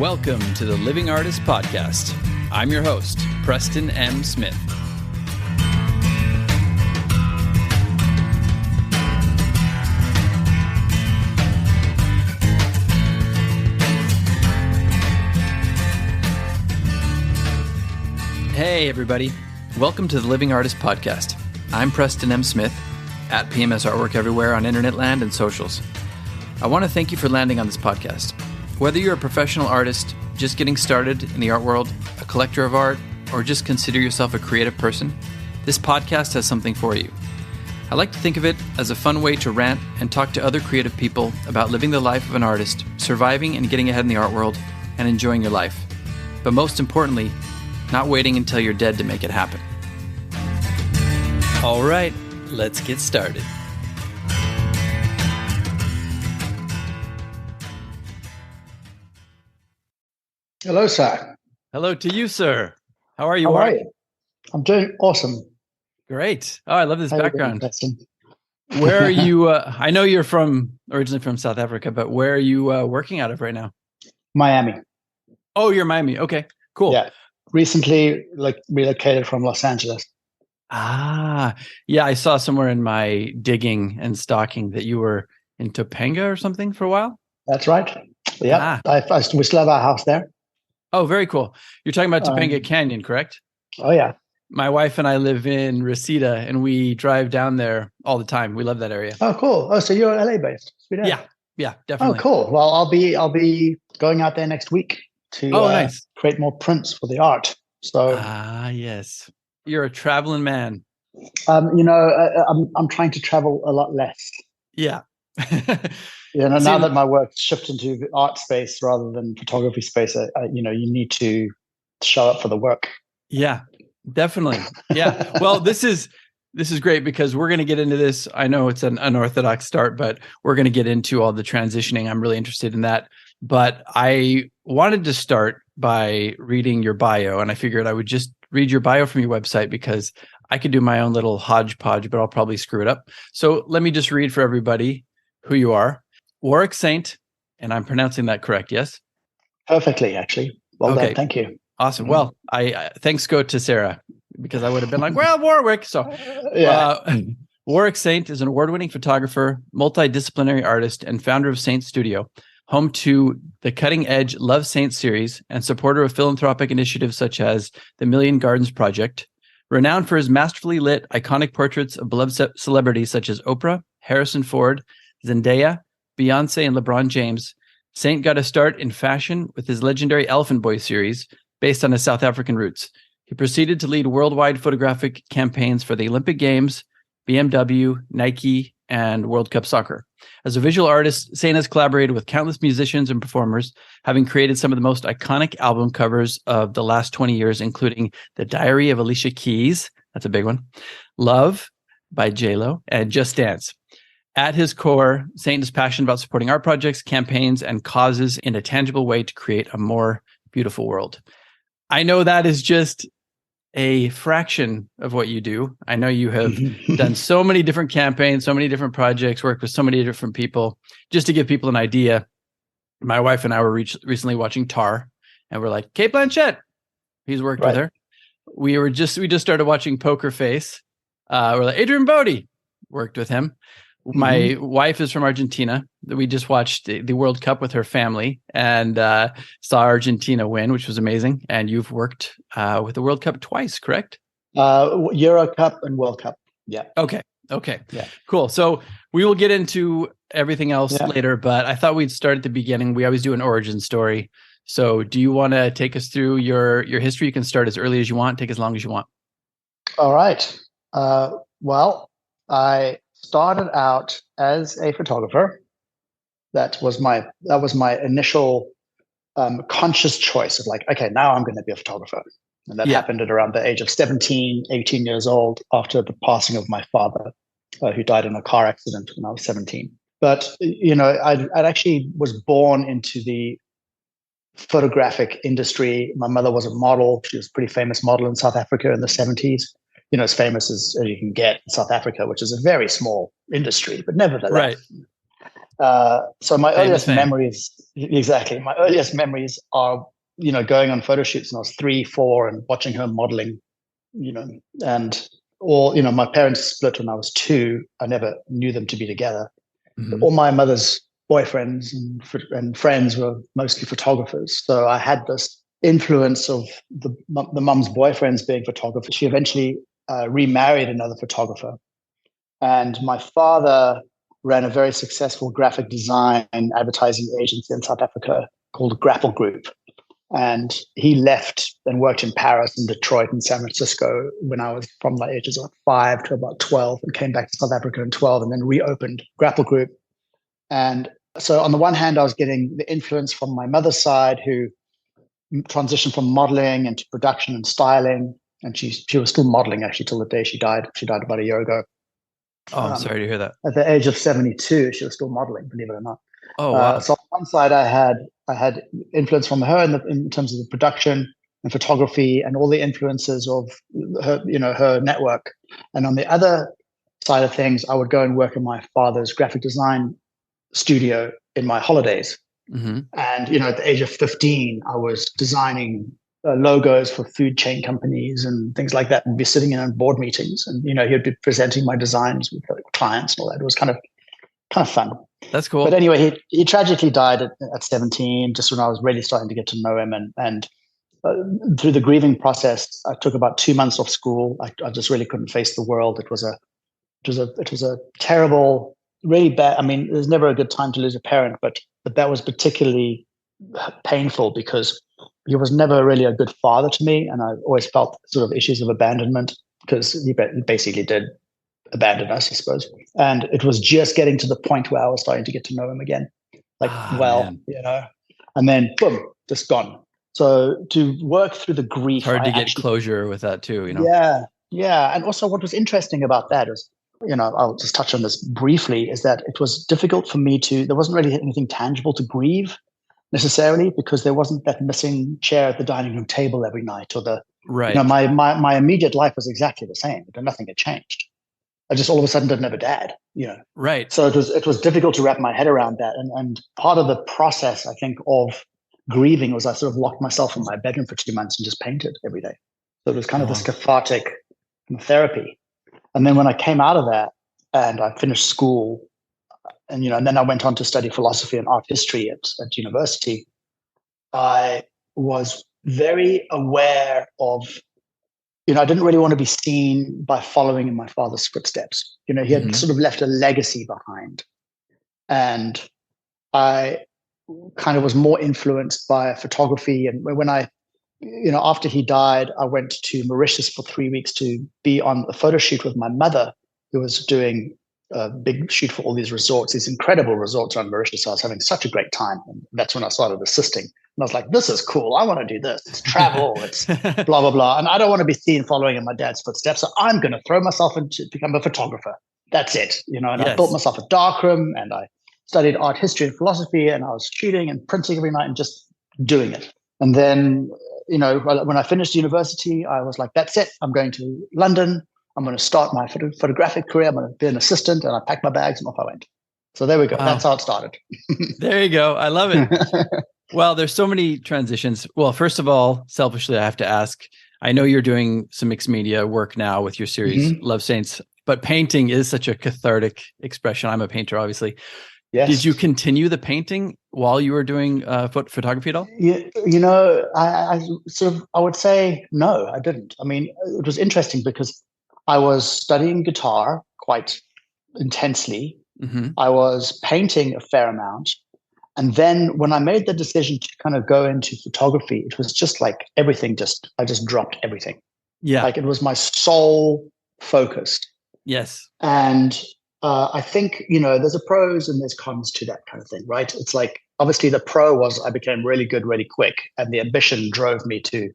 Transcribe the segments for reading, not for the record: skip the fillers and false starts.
Welcome to the Living Artist Podcast. I'm your host, Preston M. Smith. Hey, everybody. Welcome to the Living Artist Podcast. I'm Preston M. Smith, at PMS Artwork everywhere on internet land and socials. I want to thank you for landing on this podcast. Whether you're a professional artist, just getting started in the art world, a collector of art, or just consider yourself a creative person, this podcast has something for you. I like to think of it as a fun way to rant and talk to other creative people about living the life of an artist, surviving and getting ahead in the art world, and enjoying your life. But most importantly, not waiting until you're dead to make it happen. All right, let's get started. Hello, sir. Hello to you, sir. How are you? How are you? I'm doing awesome. Great. Oh, I love this background. Doing, Where are you? I know you're originally from South Africa, but where are you working out of right now? Miami. Oh, you're Miami. Okay, cool. Yeah. Recently, relocated from Los Angeles. Ah, yeah. I saw somewhere in my digging and stalking that you were in Topanga or something for a while. That's right. Yeah. We still have our house there. Oh, very cool. You're talking about Topanga Canyon, correct? Oh, yeah. My wife and I live in Reseda, and we drive down there all the time. We love that area. Oh, cool. Oh, so you're LA based? Yeah, definitely. Oh, cool. Well, I'll be going out there next week to nice. Create more prints for the art. So yes, you're a traveling man. I'm trying to travel a lot less. Yeah. Now that my work's shifted into the art space rather than photography space, you need to show up for the work. Yeah, definitely. Yeah. Well, this is great because we're going to get into this. I know it's an unorthodox start, but we're going to get into all the transitioning. I'm really interested in that. But I wanted to start by reading your bio, and I figured I would just read your bio from your website because I could do my own little hodgepodge, but I'll probably screw it up. So let me just read for everybody who you are. Warwick Saint, and I'm pronouncing that correct, yes? Perfectly, actually. Well okay. done. Thank you. Awesome. Well, I thanks go to Sarah because I would have been like, well, Warwick. So Warwick Saint is an award-winning photographer, multidisciplinary artist, and founder of Saint Studio, home to the cutting-edge Love Saint series and supporter of philanthropic initiatives such as the Million Gardens Project. Renowned for his masterfully lit, iconic portraits of beloved celebrities such as Oprah, Harrison Ford, Zendaya, Beyonce, and LeBron James, Saint got a start in fashion with his legendary Elephant Boy series based on his South African roots. He proceeded to lead worldwide photographic campaigns for the Olympic Games, BMW, Nike, and World Cup Soccer. As a visual artist, Saint has collaborated with countless musicians and performers, having created some of the most iconic album covers of the last 20 years, including The Diary of Alicia Keys, that's a big one, Love by J-Lo, and Just Dance. At his core, Saint is passionate about supporting art projects, campaigns, and causes in a tangible way to create a more beautiful world. I know that is just a fraction of what you do. I know you have done so many different campaigns, so many different projects, worked with so many different people. Just to give people an idea, my wife and I were recently watching Tar, and we're like, Cate Blanchett, he's worked with her. We just started watching Poker Face. We're like, Adrian Bodie, worked with him. My wife is from Argentina. We just watched the World Cup with her family and saw Argentina win, which was amazing. And you've worked with the World Cup twice, correct? Euro Cup and World Cup. Yeah. Okay. Yeah. Cool. So we will get into everything else later, but I thought we'd start at the beginning. We always do an origin story. So do you want to take us through your history? You can start as early as you want, take as long as you want. All right. Well, I started out as a photographer. That was my initial conscious choice of like, okay, now I'm going to be a photographer. And that happened at around the age of 17, 18 years old after the passing of my father, who died in a car accident when I was 17. But, I actually was born into the photographic industry. My mother was a model. She was a pretty famous model in South Africa in the 70s. As famous as you can get in South Africa, which is a very small industry, but nevertheless. Right. So my Famous earliest fame. memories, exactly. My earliest memories are, going on photo shoots when I was 3, 4, and watching her modeling. And or my parents split when I was 2. I never knew them to be together. Hmm. All my mother's boyfriends and friends were mostly photographers. So I had this influence of the mum's boyfriends being photographers. She eventually remarried another photographer. And my father ran a very successful graphic design and advertising agency in South Africa called Grapple Group. And he left and worked in Paris and Detroit and San Francisco when I was from the ages of 5 to about 12, and came back to South Africa in 12 and then reopened Grapple Group. And so on the one hand, I was getting the influence from my mother's side, who transitioned from modeling into production and styling. And she was still modeling actually till the day she died. She died about a year ago. Oh, I'm sorry to hear that. At the age of 72, she was still modeling, believe it or not. Oh, wow. So on one side, I had influence from her in terms of the production and photography and all the influences of her network. And on the other side of things, I would go and work in my father's graphic design studio in my holidays. Hmm. And at the age of 15, I was designing logos for food chain companies and things like that, and be sitting in on board meetings, and he'd be presenting my designs with clients and all that. It was kind of fun. That's cool. But anyway, he tragically died at 17, just when I was really starting to get to know him. And through the grieving process, I took about 2 months off school. I just really couldn't face the world. It was a terrible, really bad. I mean, there's never a good time to lose a parent, but that was particularly painful because he was never really a good father to me, and I always felt sort of issues of abandonment because he basically did abandon us, I suppose. And it was just getting to the point where I was starting to get to know him again, like, Man. and then boom, just gone. So to work through the grief, It's hard I to get actually, closure with that too, yeah, yeah. And also, what was interesting about that is, I'll just touch on this briefly, is that it was difficult for me there wasn't really anything tangible to grieve necessarily, because there wasn't that missing chair at the dining room table every night, or Right. my immediate life was exactly the same. Nothing had changed. I just all of a sudden didn't have a dad. Right. So it was difficult to wrap my head around that. And part of the process, I think, of grieving was I sort of locked myself in my bedroom for 2 months and just painted every day. So it was kind Oh, of this wow. cathartic therapy. And then when I came out of that and I finished school, and then I went on to study philosophy and art history at university, I was very aware of, I didn't really want to be seen by following in my father's footsteps. He had Hmm. sort of left a legacy behind. And I kind of was more influenced by photography. And when after he died, I went to Mauritius for 3 weeks to be on a photo shoot with my mother, who was doing a big shoot for all these resorts, these incredible resorts around Mauritius. So I was having such a great time. And that's when I started assisting. And I was like, this is cool. I want to do this. It's travel. It's blah, blah, blah. And I don't want to be seen following in my dad's footsteps. So I'm going to throw myself into become a photographer. That's it. And I built Yes. myself a darkroom, and I studied art history and philosophy, and I was shooting and printing every night and just doing it. And then, when I finished university, I was like, that's it. I'm going to London. I'm going to start my photographic career. I'm going to be an assistant. And I packed my bags and off I went. So there we go. That's Wow. how it started. There you go. I love it. Well, there's so many transitions. Well, first of all, selfishly, I have to ask, I know you're doing some mixed media work now with your series, Mhm. Love Saints, but painting is such a cathartic expression. I'm a painter, obviously. Did Yes. you continue the painting while you were doing photography at all? I would say no, I didn't. I mean, it was interesting because I was studying guitar quite intensely. Hmm. I was painting a fair amount. And then when I made the decision to kind of go into photography, it was just like I just dropped everything. Yeah. Like it was my sole focus. Yes. And I think, there's a pros and there's cons to that kind of thing, right? It's like, obviously the pro was I became really good, really quick. And the ambition drove me to,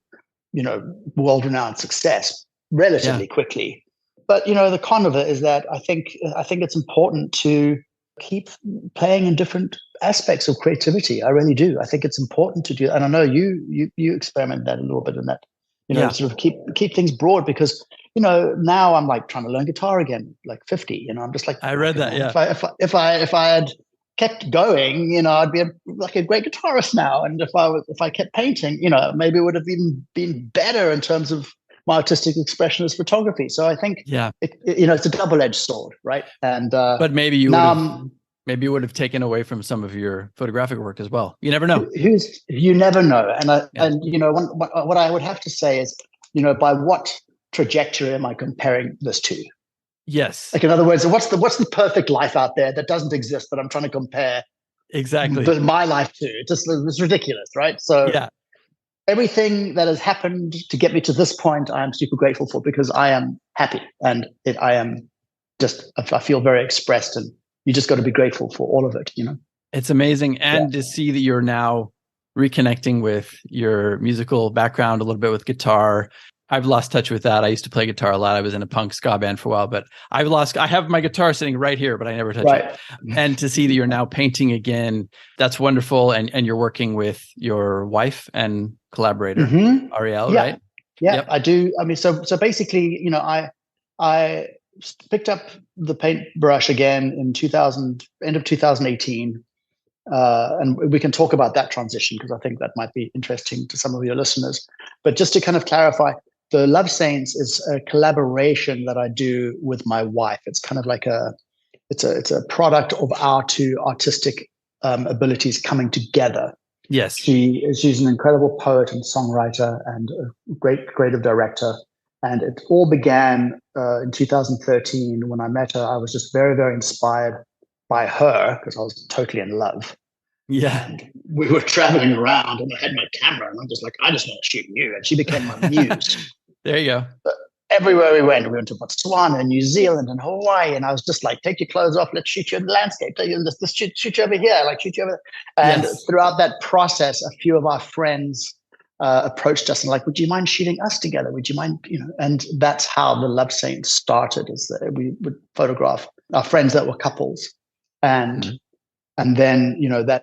world-renowned success Yeah. relatively quickly. But, the con of it is that I think it's important to keep playing in different aspects of creativity. I really do. I think it's important to do. And I know you experiment that a little bit in that, Yeah. sort of keep things broad, because now I'm like trying to learn guitar again, like 50. I'm just like, I read fuck it, that. man. Yeah. If I had kept going, I'd be like a great guitarist now. And if I kept painting, maybe it would have even been better in terms of my artistic expression as photography. So I think, it's a double-edged sword, right? And but maybe you would have taken away from some of your photographic work as well. You never know. You never know. And what I would have to say is, by what trajectory am I comparing this to? Yes. Like, in other words, what's the perfect life out there that doesn't exist that I'm trying to compare my life to? It's ridiculous, right? So everything that has happened to get me to this point, I am super grateful for, because I am happy, and I feel very expressed, and you just got to be grateful for all of it, It's amazing. And to see that you're now reconnecting with your musical background a little bit with guitar. I've lost touch with that. I used to play guitar a lot. I was in a punk ska band for a while, but I have my guitar sitting right here, but I never touch it. And to see that you're now painting again, that's wonderful. And you're working with your wife and collaborator, Ariel, right? Yeah, yep. I do. I mean, so basically, I picked up the paintbrush again in end of 2018. And we can talk about that transition, because I think that might be interesting to some of your listeners. But just to kind of clarify, the Love Saints is a collaboration that I do with my wife. It's kind of like it's a product of our two artistic abilities coming together. Yes. She's an incredible poet and songwriter and a great creative director. And it all began in 2013 when I met her. I was just very, very inspired by her, because I was totally in love. Yeah. And we were traveling around, and I had my camera, and I'm just like, I just want to shoot you. And she became my muse. There you go. But everywhere we went to Botswana, New Zealand, and Hawaii. And I was just like, take your clothes off. Let's shoot you in the landscape. Let's shoot you over here. Like, shoot you over there. And throughout that process, a few of our friends approached us and like, would you mind shooting us together? Would you mind, and that's how the Love Saints started, is that we would photograph our friends that were couples. And then,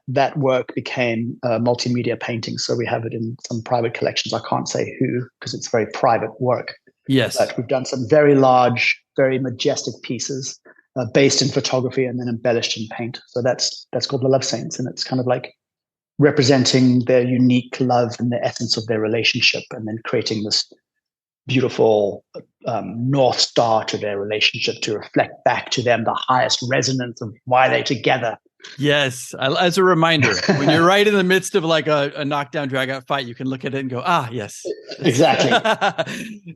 that work became multimedia painting. So we have it in some private collections. I can't say who, because it's very private work. Yes. But we've done some very large, very majestic pieces based in photography and then embellished in paint. So that's called the Love Saints. And it's kind of like representing their unique love and the essence of their relationship, and then creating this beautiful North Star to their relationship to reflect back to them the highest resonance of why they're together. Yes. As a reminder, when you're right in the midst of like a knockdown, drag out fight, you can look at it and go, yes. Exactly.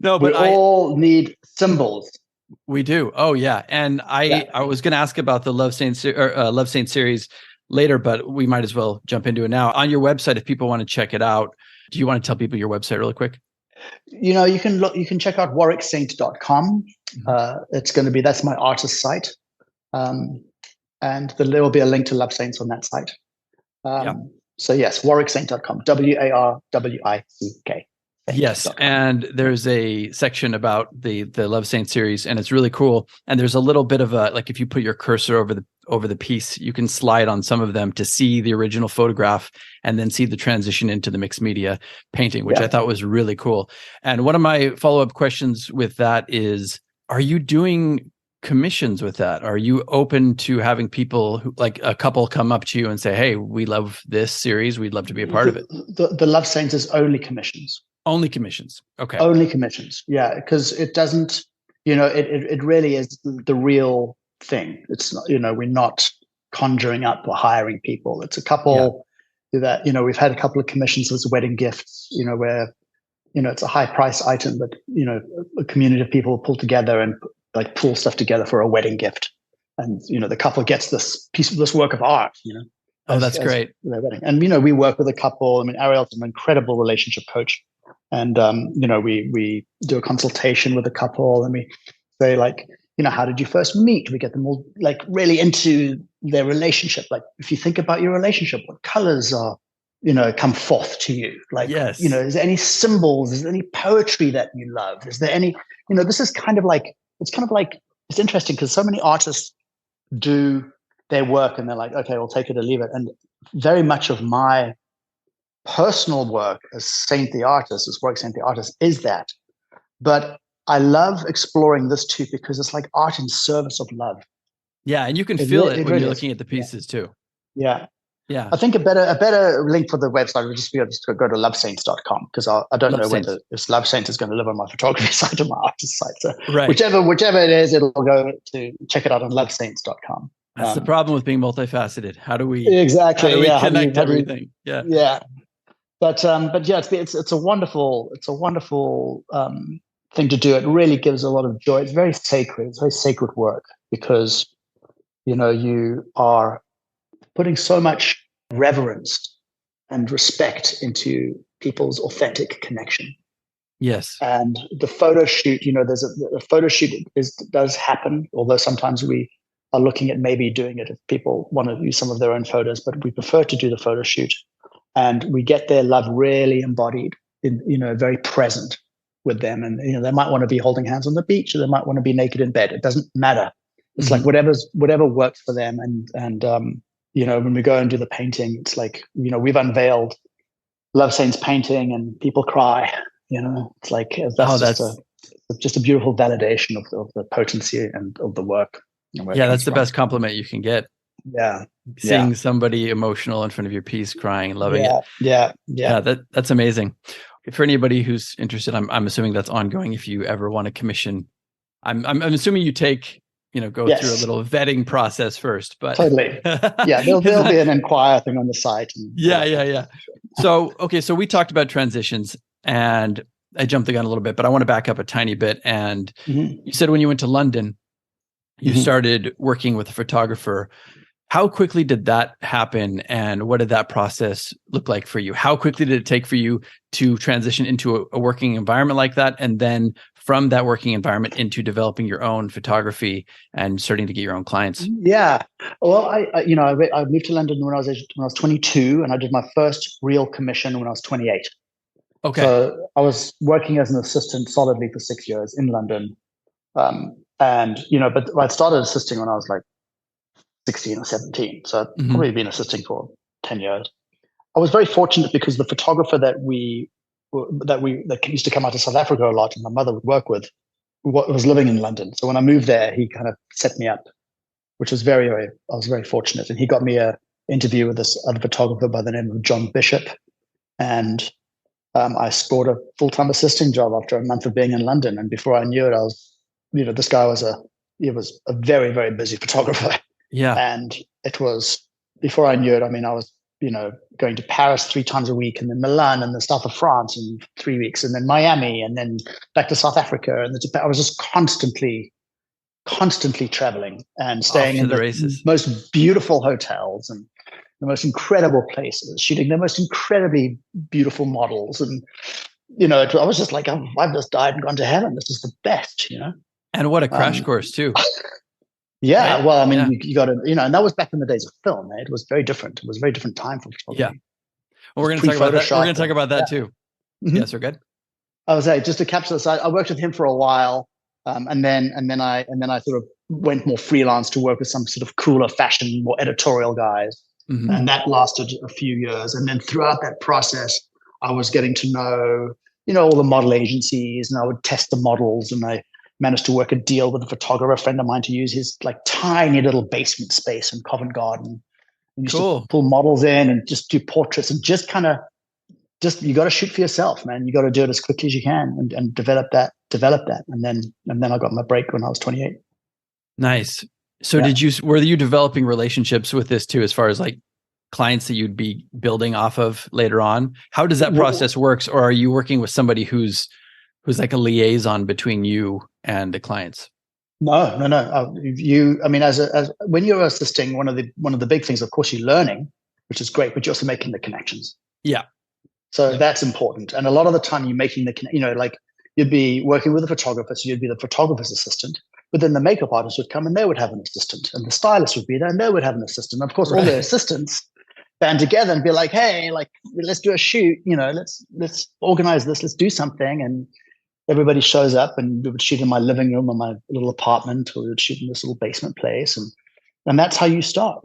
No, but we all need symbols. We do. Oh, yeah. And I was going to ask about the Love Saint series later, but we might as well jump into it now. On your website, if people want to check it out, do you want to tell people your website really quick? You can check out warwicksaint.com. That's my artist site. And there will be a link to Love Saints on that site. So yes, warwicksaint.com, WARWICK. Yes, and there's a section about the Love Saint series, and it's really cool. And there's a little bit of if you put your cursor over the piece, you can slide on some of them to see the original photograph and then see the transition into the mixed media painting, which I thought was really cool. And one of my follow-up questions with that is, are you doing commissions with that? Are you open to having people who, like a couple, come up to you and say, hey, we love this series, we'd love to be a part of it? The Love Saints is only commissions. Only commissions. Okay. Only commissions. Yeah, because it doesn't, it really is the real thing. It's not, we're not conjuring up or hiring people. It's a couple that, we've had a couple of commissions as wedding gifts, where, it's a high price item, but, a community of people pull together and like pull stuff together for a wedding gift. And, the couple gets this work of art, Oh, that's great. Their wedding. And, we work with a couple. I mean, Ariel's an incredible relationship coach. And, we do a consultation with a couple, and we say like, how did you first meet? We get them all like really into their relationship. Like, if you think about your relationship, what colors are, come forth to you? Like, yes. Is there any symbols? Is there any poetry that you love? Is there any, this is kind of like, it's interesting because so many artists do their work and they're like, okay, we'll take it or leave it. And very much of my personal work as Saint the artist, as Warwick Saint the artist, is that. But I love exploring this too, because it's like art in service of love. Yeah, and you can feel it when you're looking at the pieces too. Yeah. Yeah. I think a better link for the website would just be just to go to lovesaints.com, because I don't know whether if Love Saints is going to live on my photography site or my artist site. So right. whichever it is, it'll go to check it out on lovesaints.com. That's the problem with being multifaceted. How do we connect everything? Yeah. Yeah. But yeah, it's a wonderful thing to do. It really gives a lot of joy. It's very sacred. It's very sacred work, because you are putting so much reverence and respect into people's authentic connection. Yes. And the photo shoot, there's a photo shoot does happen, although sometimes we are looking at maybe doing it if people want to use some of their own photos, but we prefer to do the photo shoot. And we get their love really embodied, very present with them. And they might want to be holding hands on the beach, or they might want to be naked in bed. It doesn't matter. It's like whatever works for them. And when we go and do the painting, it's like, we've unveiled Love Saints painting and people cry. It's like that's just a beautiful validation of the potency and of the work. Yeah, that's the best compliment you can get. Yeah. Seeing somebody emotional in front of your piece, crying, loving it. Yeah. That's amazing. For anybody who's interested, I'm assuming that's ongoing. If you ever want to commission, I'm assuming you take, go through a little vetting process first, but totally. Yeah. There'll be an inquire thing on the site. Yeah. So, okay. So we talked about transitions, and I jumped the gun a little bit, but I want to back up a tiny bit. And you said when you went to London, you started working with a photographer. How quickly did that happen, and what did that process look like for you? How quickly did it take for you to transition into a working environment like that, and then from that working environment into developing your own photography and starting to get your own clients? Yeah, well, I moved to London when I was 22, and I did my first real commission when I was 28. Okay. So I was working as an assistant solidly for 6 years in London, but I started assisting when I was like 16 or 17. So I've probably been assisting for 10 years. I was very fortunate because the photographer that used to come out to South Africa a lot, and my mother would work with, was living in London. So when I moved there, he kind of set me up, which was I was very fortunate. And he got me an interview with this other photographer by the name of John Bishop. And I scored a full-time assisting job after a month of being in London. And before I knew it, this guy was a very, very busy photographer. Yeah. And it was, before I knew it, I was, going to Paris 3 times a week, and then Milan and the south of France in 3 weeks, and then Miami, and then back to South Africa. And I was just constantly traveling and staying in the most beautiful hotels and the most incredible places, shooting the most incredibly beautiful models. And, I was just like, I've just died and gone to heaven. This is the best, And what a crash course too. Yeah, right? Well, you got to, and that was back in the days of film. It was very different. It was a very different time for photography. Yeah. Well, we're going to talk about that. We're going to talk about that too. Yes, we're good. I was just to capture this. I worked with him for a while, and then I sort of went more freelance to work with some sort of cooler fashion, more editorial guys, and that lasted a few years. And then throughout that process, I was getting to know, all the model agencies, and I would test the models, and I managed to work a deal with a photographer, a friend of mine, to use his like tiny little basement space in Covent Garden. And used to pull models in and just do portraits, and just you got to shoot for yourself, man. You got to do it as quickly as you can and develop that. And then I got my break when I was 28. Nice. So were you developing relationships with this too, as far as like clients that you'd be building off of later on? How does that process works? Or are you working with somebody who's like a liaison between you and the clients? No. As when you're assisting, one of the big things, of course, you're learning, which is great, but you're also making the connections. Yeah. So that's important. And a lot of the time you're making like you'd be working with a photographer, so you'd be the photographer's assistant, but then the makeup artist would come and they would have an assistant, and the stylist would be there and they would have an assistant. And of course, all the assistants band together and be like, hey, like, let's do a shoot, let's organize this, let's do something. And everybody shows up, and we would shoot in my living room or my little apartment, or we would shoot in this little basement place. And that's how you start,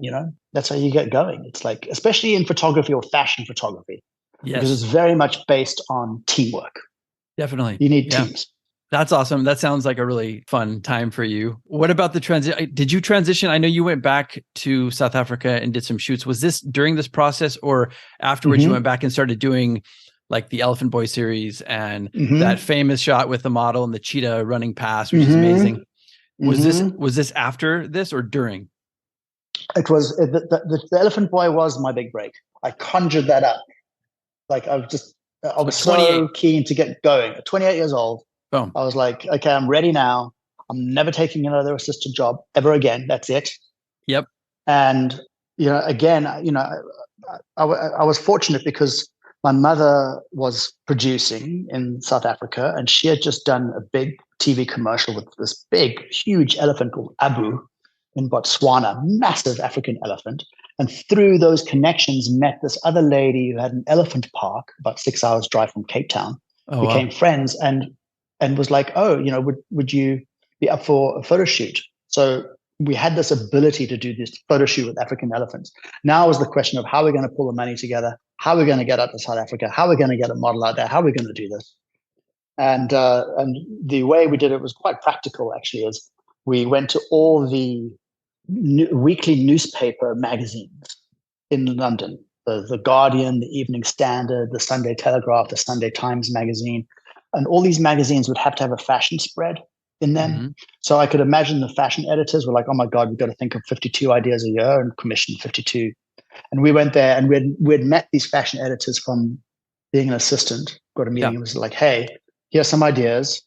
that's how you get going. It's like, especially in photography or fashion photography, because it's very much based on teamwork. Definitely. You need teams. That's awesome. That sounds like a really fun time for you. What about the transition? Did you transition? I know you went back to South Africa and did some shoots. Was this during this process, or afterwards you went back and started doing like the Elephant Boy series and that famous shot with the model and the cheetah running past, which is amazing? Was this after this or during? It was the Elephant Boy was my big break. I conjured that up. Like I was so keen to get going. At 28 years old, boom. I was like, okay, I'm ready now. I'm never taking another assistant job ever again. That's it. Yep. And again, I was fortunate because my mother was producing in South Africa, and she had just done a big TV commercial with this big, huge elephant called Abu in Botswana, massive African elephant. And through those connections, met this other lady who had an elephant park about 6 hours drive from Cape Town. Became friends and was like, oh, would you be up for a photo shoot? So we had this ability to do this photo shoot with African elephants. Now is the question of how we're going to pull the money together, how we're going to get out to South Africa, how we're going to get a model out there, how we're going to do this. And the way we did it was quite practical, actually, is we went to all the weekly newspaper magazines in London, the Guardian, the Evening Standard, the Sunday Telegraph, the Sunday Times magazine. And all these magazines would have to have a fashion spread in them. So I could imagine the fashion editors were like, oh my God, we've got to think of 52 ideas a year and commission 52. And we went there and we'd met these fashion editors from being an assistant, got a meeting and was like, hey, here's some ideas.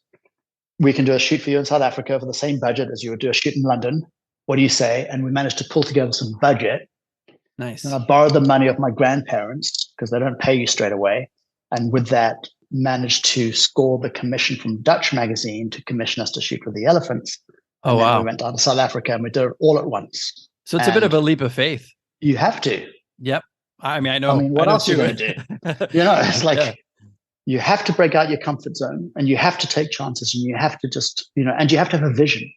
We can do a shoot for you in South Africa for the same budget as you would do a shoot in London. What do you say? And we managed to pull together some budget. Nice. And I borrowed the money of my grandparents because they don't pay you straight away. And with that, managed to score the commission from Dutch magazine to commission us to shoot with the elephants. Oh, wow. We went down to South Africa and we did it all at once. So it's a bit of a leap of faith. You have to. Yep. I mean, what else are you going to do? It's like you have to break out your comfort zone and you have to take chances and you have to just, and you have to have a vision.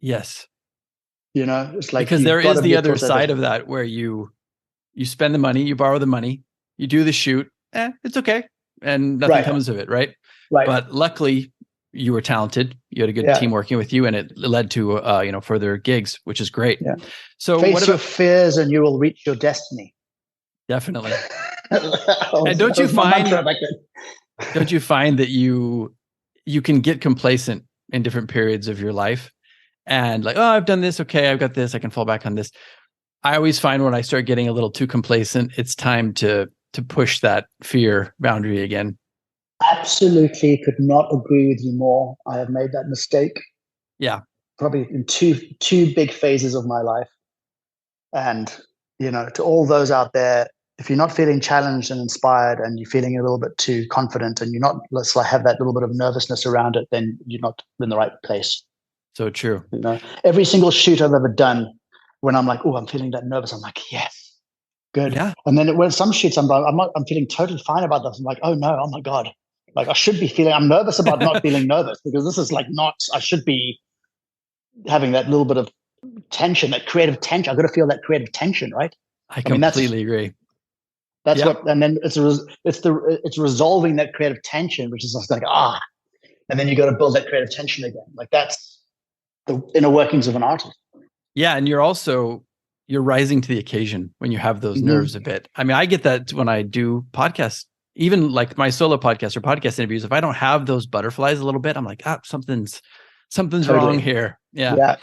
Yes. It's like because there is the other side of that where you spend the money, you borrow the money, you do the shoot, it's okay, and nothing comes of it, right? Right. But luckily, you were talented. You had a good team working with you, and it led to further gigs, which is great. Yeah. So face your fears, and you will reach your destiny. Definitely. And don't you find that you can get complacent in different periods of your life? And like, oh, I've done this. Okay, I've got this. I can fall back on this. I always find when I start getting a little too complacent, it's time to push that fear boundary again. Absolutely, could not agree with you more. I have made that mistake. Yeah, probably in two big phases of my life. And to all those out there, if you're not feeling challenged and inspired, and you're feeling a little bit too confident, and you're not, let's like have that little bit of nervousness around it, then you're not in the right place. So true. Every single shoot I've ever done, when I'm like, oh, I'm feeling that nervous, I'm like, yes, good. Yeah. And then when some shoots, I'm feeling totally fine about this. I'm like, oh no, oh my God. Like I should be feeling, I'm nervous about not feeling nervous because this is like I should be having that little bit of tension, that creative tension. I've got to feel that creative tension, right? I completely agree. That's what, and then it's resolving that creative tension, which is like, and then you got to build that creative tension again. Like that's the inner workings of an artist. Yeah. And you're rising to the occasion when you have those nerves a bit. I mean, I get that when I do podcasts, even like my solo podcast or podcast interviews, if I don't have those butterflies a little bit, I'm like, something's wrong here. Yeah.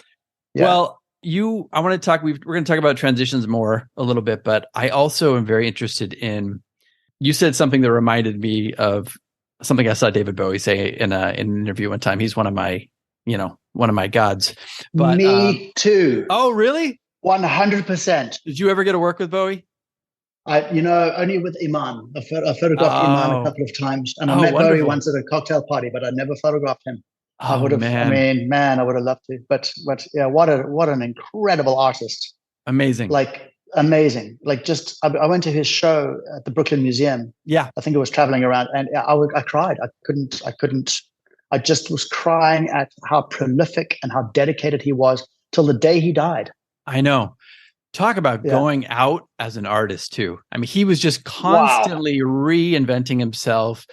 Well, I want to talk, we're going to talk about transitions more a little bit, but I also am very interested in, you said something that reminded me of something I saw David Bowie say in an interview one time. He's one of my gods. But me too. Oh, really? 100%. Did you ever get to work with Bowie? Only with Iman. I photographed Iman a couple of times, and I met Bowie once at a cocktail party, but I never photographed him. I would have. Man. I would have loved to. But yeah, what an incredible artist. Amazing. Amazing. I went to his show at the Brooklyn Museum. Yeah, I think it was traveling around, and I cried. I couldn't. I just was crying at how prolific and how dedicated he was till the day he died. I know. Talk about going out as an artist too. I mean, he was just constantly reinventing himself,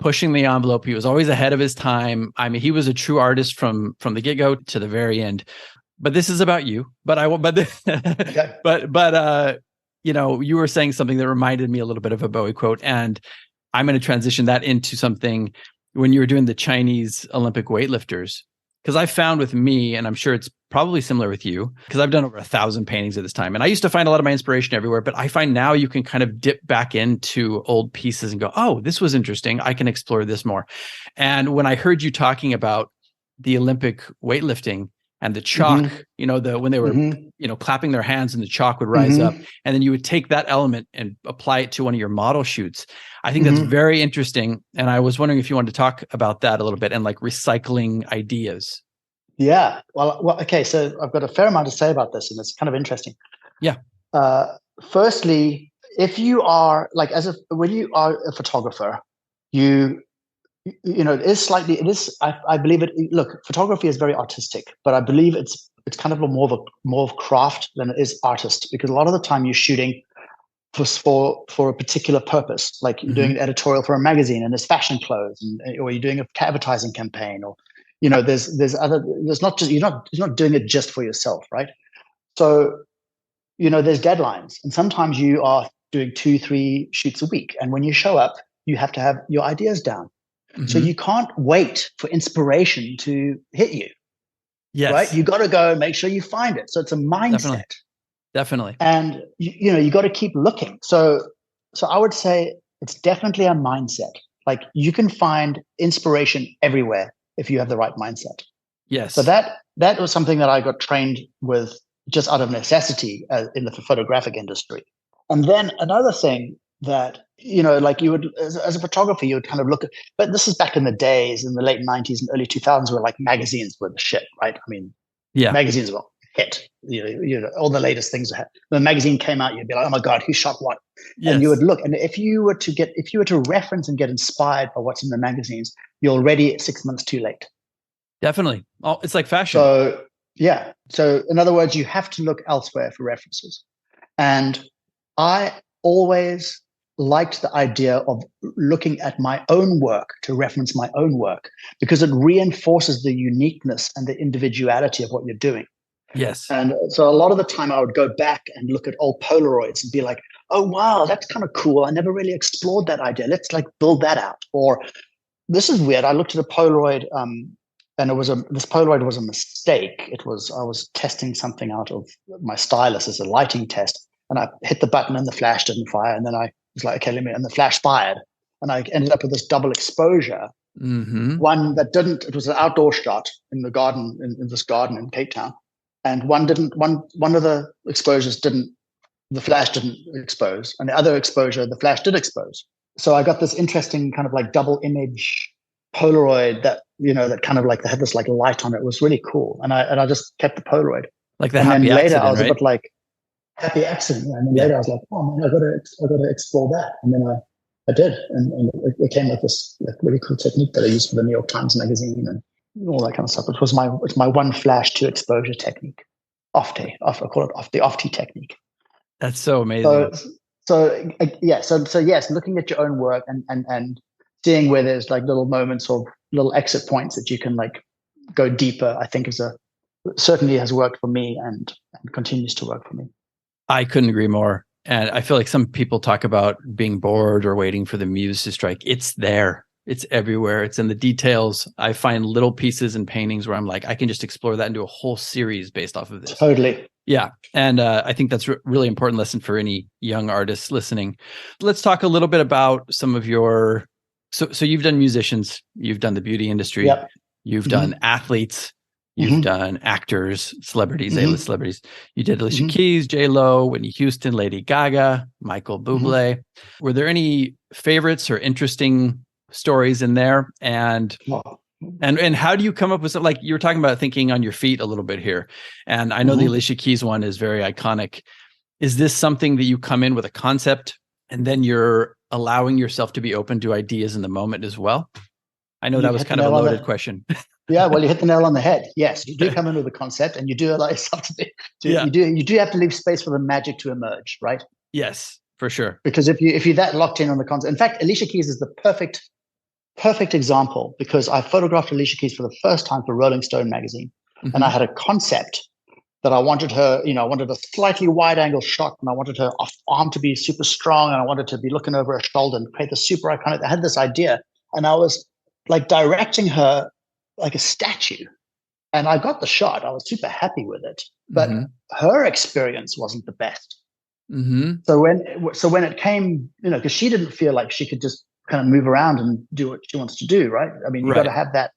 pushing the envelope. He was always ahead of his time. I mean, he was a true artist from the get-go to the very end. But this is about you. But Okay. you know, you were saying something that reminded me a little bit of a Bowie quote, and I'm going to transition that into something when you were doing the Chinese Olympic weightlifters. Because I found with me, and I'm sure it's probably similar with you, because I've done over 1,000 paintings at this time. And I used to find a lot of my inspiration everywhere, but I find now you can kind of dip back into old pieces and go, oh, this was interesting. I can explore this more. And when I heard you talking about the Olympic weightlifting and the chalk, you know, when they were, you know, clapping their hands and the chalk would rise up, and then you would take that element and apply it to one of your model shoots. I think that's very interesting. And I was wondering if you wanted to talk about that a little bit and like recycling ideas. Yeah. Well, okay. So I've got a fair amount to say about this, and it's kind of interesting. Yeah. Firstly, if you are like, when you are a photographer, you know, it is, I believe it, look, photography is very artistic, but I believe it's kind of more of craft than it is artist, because a lot of the time you're shooting for a particular purpose, like you're doing an editorial for a magazine and there's fashion clothes, or you're doing an advertising campaign, or, you know, there's not just, you're not doing it just for yourself, right? So, you know, there's deadlines, and sometimes you are doing 2-3 shoots a week, and when you show up, you have to have your ideas down. So you can't wait for inspiration to hit you. Yes. Right? You got to go and make sure you find it. So it's a mindset. Definitely. And you know, you got to keep looking. So I would say it's definitely a mindset. Like, you can find inspiration everywhere if you have the right mindset. Yes. So that was something that I got trained with just out of necessity in the photographic industry. And then another thing that, you know, like you would, as a photographer, you would kind of look at, but this is back in the days, in the late 90s and early 2000s, where like magazines were the shit, right? I mean, magazines were hit. You know, all the latest things. When the magazine came out, you'd be like, oh my God, who shot what? Yes. And you would look, and if you were to reference and get inspired by what's in the magazines, you're already 6 months too late. Definitely. Oh, it's like fashion. So yeah. So in other words, you have to look elsewhere for references. And I always liked the idea of looking at my own work to reference my own work, because it reinforces the uniqueness and the individuality of what you're doing. Yes. And so a lot of the time I would go back and look at old Polaroids and be like, oh, wow, that's kind of cool. I never really explored that idea. Let's like build that out. Or this is weird. I looked at a Polaroid and this Polaroid was a mistake. I was testing something out of my stylus as a lighting test, and I hit the button and the flash didn't fire. And then I was like, okay, and the flash fired. And I ended up with this double exposure. One that didn't, it was an outdoor shot in the garden, in this garden in Cape Town. And one of the exposures the flash didn't expose. And the other exposure, the flash did expose. So I got this interesting kind of like double image Polaroid that, you know, that kind of like, they had this like light on it. It was really cool. And I just kept the Polaroid. Like the and happy then later accident, I was right? a bit like, happy accident. And then later I was like, oh man, I got to explore that. And then I did. And it became like this like really cool technique that I used for the New York Times magazine and all that kind of stuff. It's my one flash to exposure technique. I call it the off-T technique. That's so amazing. So yes, looking at your own work and seeing where there's like little moments or little exit points that you can like go deeper, I think certainly has worked for me and continues to work for me. I couldn't agree more. And I feel like some people talk about being bored or waiting for the muse to strike. It's there. It's everywhere. It's in the details. I find little pieces in paintings where I'm like, I can just explore that and do a whole series based off of this. Totally. Yeah. And I think that's a really important lesson for any young artists listening. Let's talk a little bit about some of your, so you've done musicians, you've done the beauty industry, you've done athletes, you've done actors, celebrities, A-list celebrities. You did Alicia Keys, J-Lo, Whitney Houston, Lady Gaga, Michael Bublé. Were there any favorites or interesting stories in there? And how do you come up with something? Like you were talking about thinking on your feet a little bit here. And I know the Alicia Keys one is very iconic. Is this something that you come in with a concept and then you're allowing yourself to be open to ideas in the moment as well? I know that was kind of a loaded question. Yeah, well, you hit the nail on the head. Yes, you do come in with a concept and you do allow yourself to be, you do have to leave space for the magic to emerge, right? Yes, for sure. Because if you're that locked in on the concept, in fact, Alicia Keys is the perfect perfect example because I photographed Alicia Keys for the first time for Rolling Stone magazine. Mm-hmm. And I had a concept that I wanted her, I wanted a slightly wide angle shot, and I wanted her arm to be super strong, and I wanted to be looking over her shoulder and create the super iconic. I had this idea, and I was like directing her like a statue, and I got the shot. I was super happy with it, but her experience wasn't the best. Mm-hmm. So when it came, because she didn't feel like she could just kind of move around and do what she wants to do, right? I mean, you got to have that.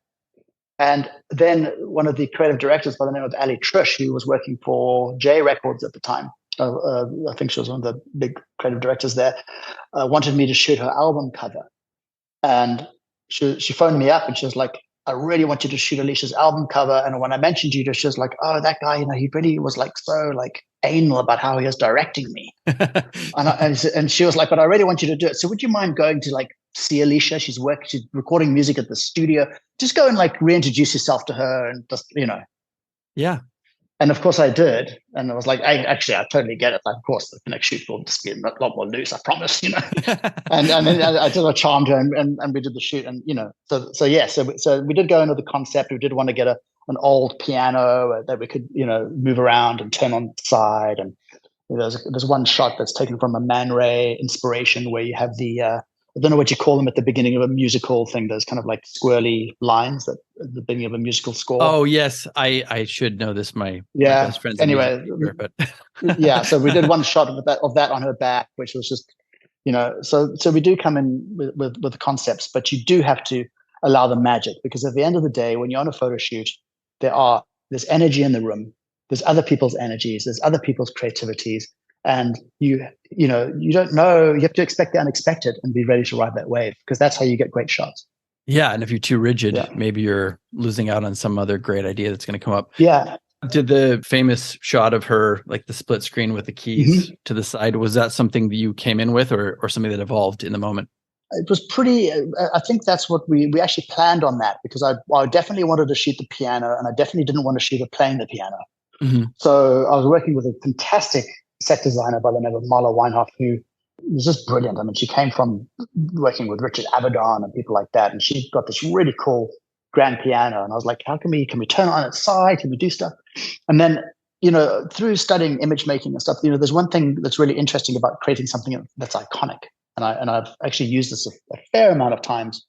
And then one of the creative directors by the name of Ali Trish, who was working for J Records at the time, I think she was one of the big creative directors there, wanted me to shoot her album cover. And she phoned me up and she was like, I really want you to shoot Alicia's album cover. And when I mentioned you to her, she was like, oh, that guy, he really was like so like anal about how he was directing me. and she was like, but I really want you to do it. So would you mind going to like see Alicia? She's recording music at the studio. Just go and like reintroduce yourself to her and just, Yeah. And of course I did. And I was like, I totally get it. Like, of course, the next shoot will just be a lot more loose, I promise, and then I just charmed her and we did the shoot. And, so we did go into the concept. We did want to get an old piano that we could, move around and turn on the side. And there's one shot that's taken from a Man Ray inspiration where you have the, I don't know what you call them at the beginning of a musical thing. There's kind of like squirrely lines at the beginning of a musical score. Oh yes, I should know this. My best friend's anyway, but yeah. So we did one shot of that on her back, which was just, So we do come in with the concepts, but you do have to allow the magic, because at the end of the day, when you're on a photo shoot, there's energy in the room. There's other people's energies. There's other people's creativities. And you don't know, you have to expect the unexpected and be ready to ride that wave, because that's how you get great shots. Yeah. And if you're too rigid, maybe you're losing out on some other great idea that's going to come up. Yeah. Did the famous shot of her, like the split screen with the keys to the side, was that something that you came in with or something that evolved in the moment? It was pretty, I think that's what we actually planned on that, because I definitely wanted to shoot the piano, and I definitely didn't want to shoot her playing the piano. Mm-hmm. So I was working with a fantastic set designer by the name of Marla Weinhoff, who was just brilliant. I mean, she came from working with Richard Avedon and people like that, and she got this really cool grand piano. And I was like, how can we turn it on its side? Can we do stuff? And then, through studying image making and stuff, there's one thing that's really interesting about creating something that's iconic. And I've actually used this a fair amount of times.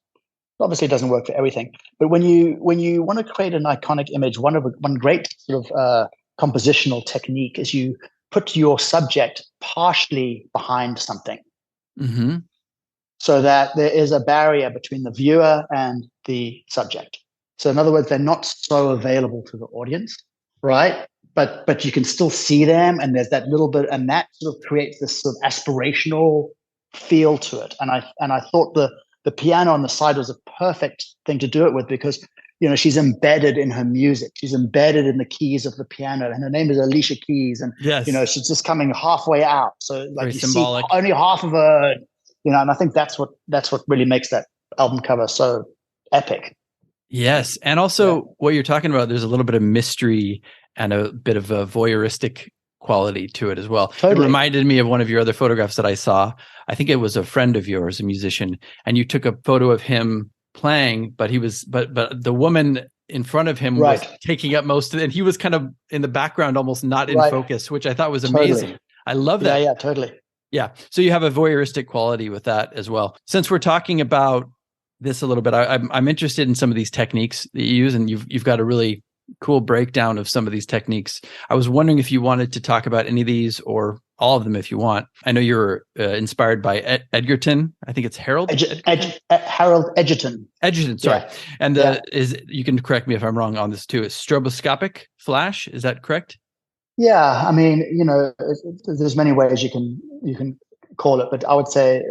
Obviously, it doesn't work for everything, but when you want to create an iconic image, one great sort of compositional technique is you put your subject partially behind something, so that there is a barrier between the viewer and the subject. So in other words, they're not so available to the audience, right? But you can still see them, and there's that little bit, and that sort of creates this sort of aspirational feel to it. And I thought the piano on the side was a perfect thing to do it with, because she's embedded in her music. She's embedded in the keys of the piano, and her name is Alicia Keys. And, she's just coming halfway out. So like very you symbolic. See only half of her, and I think that's what really makes that album cover so epic. Yes. And also what you're talking about, there's a little bit of mystery and a bit of a voyeuristic quality to it as well. Totally. It reminded me of one of your other photographs that I saw. I think it was a friend of yours, a musician, and you took a photo of him playing, but but the woman in front of him was taking up most of it, and he was kind of in the background, almost not in focus, which I thought was amazing. Totally. I love that. Yeah, totally. Yeah. So you have a voyeuristic quality with that as well. Since we're talking about this a little bit, I'm interested in some of these techniques that you use, and you've got a really cool breakdown of some of these techniques. I was wondering if you wanted to talk about any of these or all of them if you want. I know you're inspired by Edgerton. I think it's Harold. Harold Edgerton. Edgerton, sorry. Yeah. And you can correct me if I'm wrong on this too. It's stroboscopic flash. Is that correct? Yeah, I mean, there's many ways you can call it, but I would say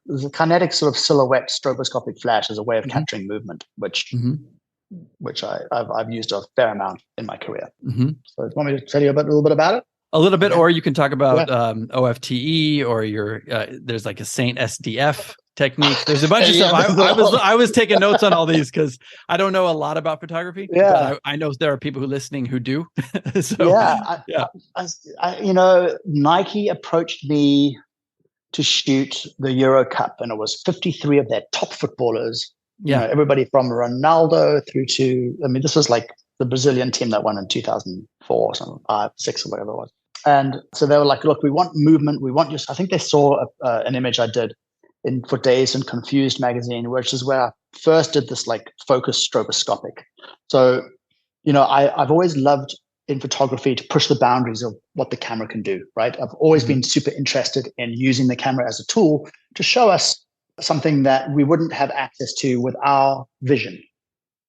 there's a kinetic sort of silhouette stroboscopic flash as a way of capturing movement, which I've used a fair amount in my career. So do you want me to tell you a little bit about it? A little bit, or you can talk about OFTE, or there's like a Saint SDF technique. There's a bunch of stuff. I was taking notes on all these because I don't know a lot about photography. Yeah, I know there are people who listening who do. Nike approached me to shoot the Euro Cup, and it was 53 of their top footballers Yeah. Everybody from Ronaldo through to, I mean, this was like the Brazilian team that won in 2004 or something, 5, 6 or whatever it was. And so they were like, look, we want movement. We want I think they saw an image I did for Dazed and Confused magazine, which is where I first did this like focus stroboscopic. So, I've always loved in photography to push the boundaries of what the camera can do, right? I've always been super interested in using the camera as a tool to show us something that we wouldn't have access to with our vision.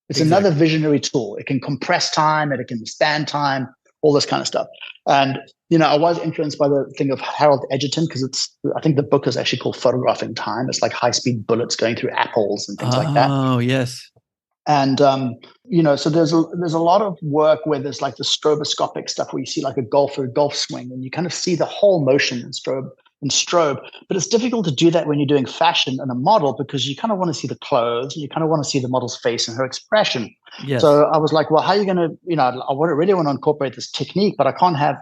It's another visionary tool. It can compress time, it can span time, all this kind of stuff. And, I was influenced by the thing of Harold Edgerton, because I think the book is actually called Photographing Time. It's like high-speed bullets going through apples and things like that. Oh, yes. And, so there's a lot of work where there's like the stroboscopic stuff where you see like a golf swing and you kind of see the whole motion in strobe. But it's difficult to do that when you're doing fashion and a model, because you kind of want to see the clothes and you kind of want to see the model's face and her expression. Yes. So I was like, well, how are you going to, really want to incorporate this technique, but I can't have,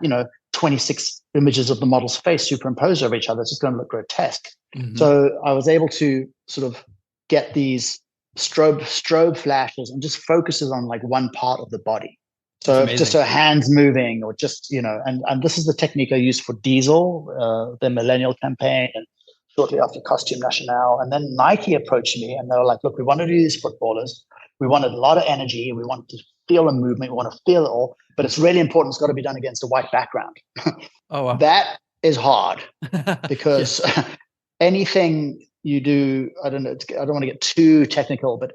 26 images of the model's face superimposed over each other. It's just going to look grotesque. Mm-hmm. So I was able to sort of get these strobe flashes and just focuses on like one part of the body. So just her hands moving, or just, and this is the technique I used for Diesel, the Millennial campaign, and shortly after Costume National. And then Nike approached me and they were like, look, we want to do these footballers. We wanted a lot of energy. We want to feel a movement. We want to feel it all, but it's really important. It's got to be done against a white background. Oh, wow. That is hard because anything you do, I don't want to get too technical, but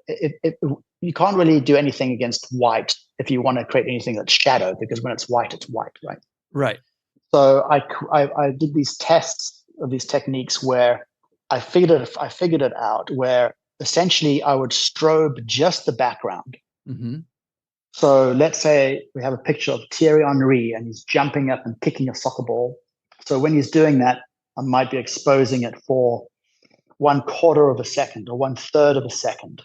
you can't really do anything against white if you want to create anything that's shadow, because when it's white, right? Right. So I did these tests of these techniques where I figured it out, where essentially I would strobe just the background. Mm-hmm. So let's say we have a picture of Thierry Henry and he's jumping up and kicking a soccer ball. So when he's doing that, I might be exposing it for 1/4 of a second or 1/3 of a second.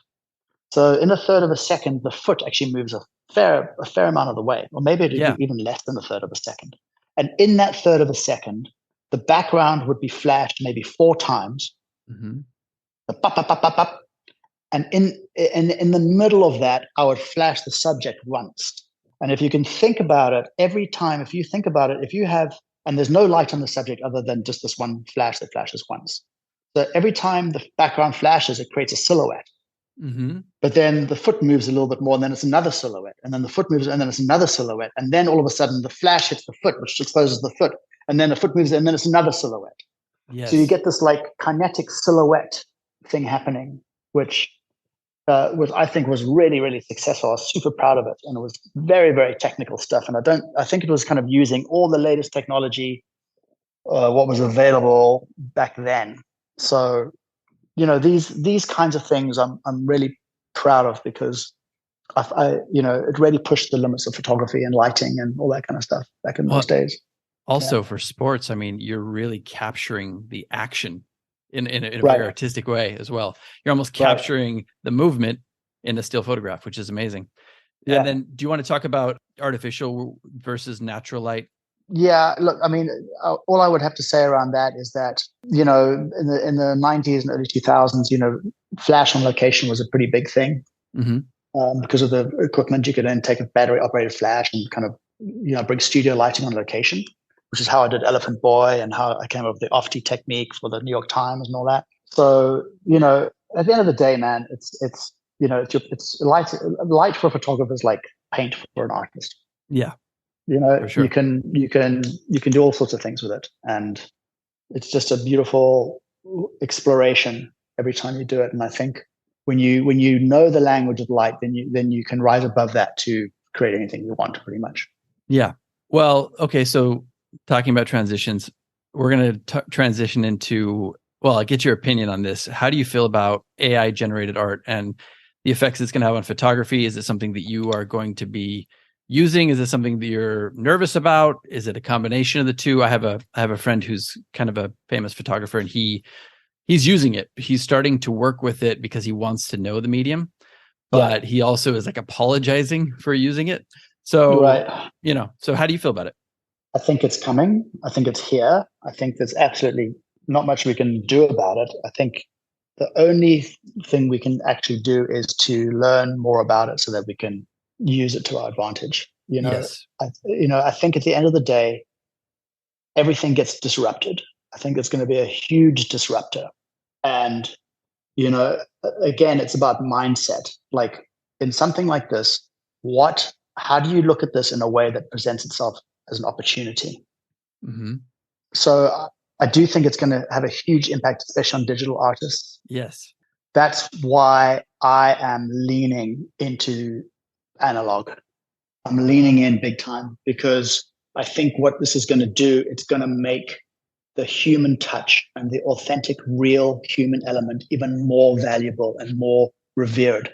So in 1/3 of a second, the foot actually moves a fair amount of the way, or maybe even less than 1/3 of a second. And in that 1/3 of a second, the background would be flashed maybe 4 times. Mm-hmm. And in the middle of that, I would flash the subject once. And if you can think about it, every time, if you have, and there's no light on the subject other than just this one flash that flashes once. So every time the background flashes, it creates a silhouette. Mm-hmm. But then the foot moves a little bit more, and then it's another silhouette. And then the foot moves, and then it's another silhouette. And then all of a sudden, the flash hits the foot, which exposes the foot. And then the foot moves, and then it's another silhouette. Yes. So you get this like kinetic silhouette thing happening, which I think was really, really successful. I was super proud of it. And it was very, very technical stuff. And I think it was kind of using all the latest technology, what was available back then. So, these kinds of things I'm really proud of, because it really pushed the limits of photography and lighting and all that kind of stuff back in those days. Also for sports, I mean, you're really capturing the action in a very artistic way as well. You're almost capturing the movement in a still photograph, which is amazing. Yeah. And then do you want to talk about artificial versus natural light? Yeah, look, I mean, all I would have to say around that is that, in the 90s and early 2000s, flash on location was a pretty big thing. Mm-hmm. Because of the equipment. You could then take a battery operated flash and kind of, bring studio lighting on location, which is how I did Elephant Boy and how I came up with the OFTI technique for the New York Times and all that. So, at the end of the day, man, it's light for photographers like paint for an artist. Yeah. For sure. you can do all sorts of things with it, and it's just a beautiful exploration every time you do it. And I think when you know the language of light, then you can rise above that to create anything you want, pretty much. Yeah. Well, okay. So talking about transitions, we're going to transition into, well, I'll get your opinion on this. How do you feel about AI generated art and the effects it's going to have on photography? Is it something that you are going to be using? Is it something that you're nervous about? Is it a combination of the two? I have a friend who's kind of a famous photographer, and he's using it. He's starting to work with it because he wants to know the medium, but he also is like apologizing for using it. So, so how do you feel about it? I think it's coming. I think it's here. I think there's absolutely not much we can do about it. I think the only thing we can actually do is to learn more about it so that we can use it to our advantage. Yes. I think at the end of the day, everything gets disrupted. I think it's going to be a huge disruptor. And, again, it's about mindset. Like in something like this, how do you look at this in a way that presents itself as an opportunity? Mm-hmm. So I do think it's going to have a huge impact, especially on digital artists. Yes. That's why I am leaning into analog. I'm leaning in big time because I think what this is going to do, it's going to make the human touch and the authentic, real human element even more valuable and more revered.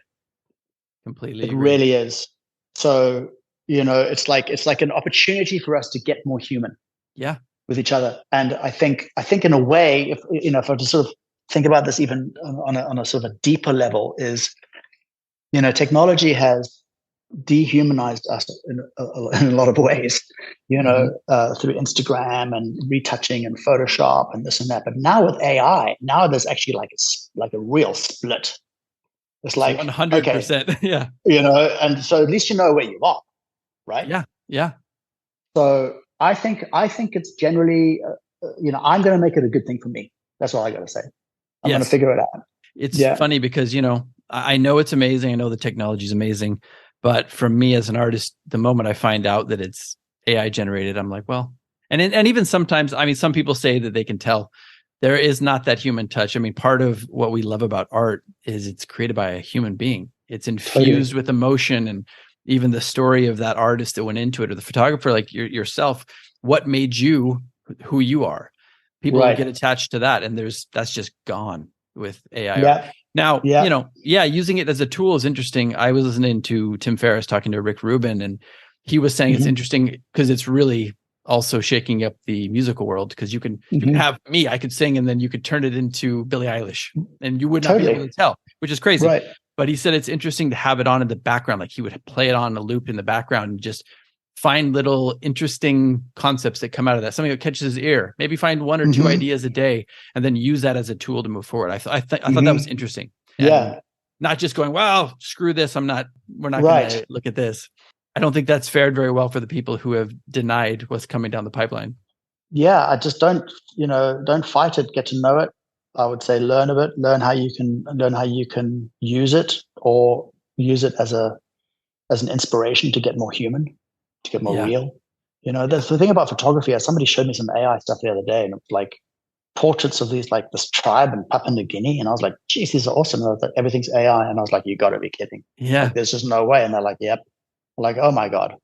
Completely It agree. really is. So, it's like an opportunity for us to get more human. Yeah. With each other. And I think in a way, if I just sort of think about this even on a sort of a deeper level, is technology has dehumanized us in a lot of ways, through Instagram and retouching and Photoshop and this and that. But now with AI, now there's actually like a real split. It's like 100%. Okay, Yeah. and so at least you know where you are, right? Yeah. Yeah. So I think it's generally, I'm going to make it a good thing for me. That's all I got to say. I'm going to figure it out. It's funny because, I know it's amazing. I know the technology is amazing, but for me as an artist, the moment I find out that it's AI generated, I'm like, well, and even sometimes, I mean, some people say that they can tell there is not that human touch. I mean, part of what we love about art is it's created by a human being. It's infused with emotion, and even the story of that artist that went into it, or the photographer, like yourself, what made you who you are. People get attached to that, and that's just gone with AI art. Now, using it as a tool is interesting. I was listening to Tim Ferriss talking to Rick Rubin, and he was saying it's interesting because it's really also shaking up the musical world, because you can have me, I could sing, and then you could turn it into Billie Eilish, and you would not be able to tell, which is crazy. Right. But he said it's interesting to have it on in the background. Like he would play it on a loop in the background and just find little interesting concepts that come out of that, something that catches his ear, maybe find one or two ideas a day, and then use that as a tool to move forward. I thought that was interesting. And not just going, well, screw this. we're not going to look at this. I don't think that's fared very well for the people who have denied what's coming down the pipeline. Yeah. I just don't fight it, get to know it. I would say learn of it, learn how you can use it, or use it as an inspiration to get more human, to get more real. That's the thing about photography. Somebody showed me some AI stuff the other day, and it was like portraits of these, like this tribe in Papua New Guinea. And I was like, geez, these are awesome. And I was like, everything's AI. And I was like, you got to be kidding. Yeah. Like, there's just no way. And they're like, yep. I'm like, oh my God.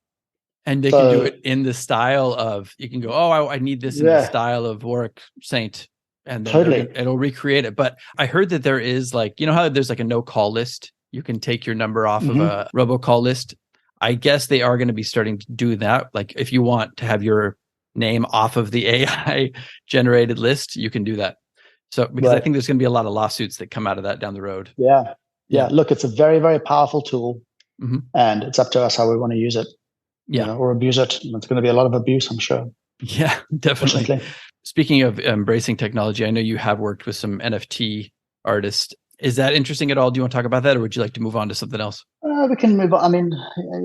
And they can do it in the style of, you can go, oh, I need this in the style of Warwick Saint. And then it'll recreate it. But I heard that there is, like, how there's like a no-call list? You can take your number off of a robocall list. I guess they are going to be starting to do that. Like if you want to have your name off of the AI generated list, you can do that. So because I think there's going to be a lot of lawsuits that come out of that down the road. Yeah. Look, it's a very, very powerful tool, and it's up to us how we want to use it, or abuse it. And it's going to be a lot of abuse, I'm sure. Yeah, definitely. Speaking of embracing technology, I know you have worked with some NFT artists. Is that interesting at all? Do you want to talk about that, or would you like to move on to something else? We can move on. I mean,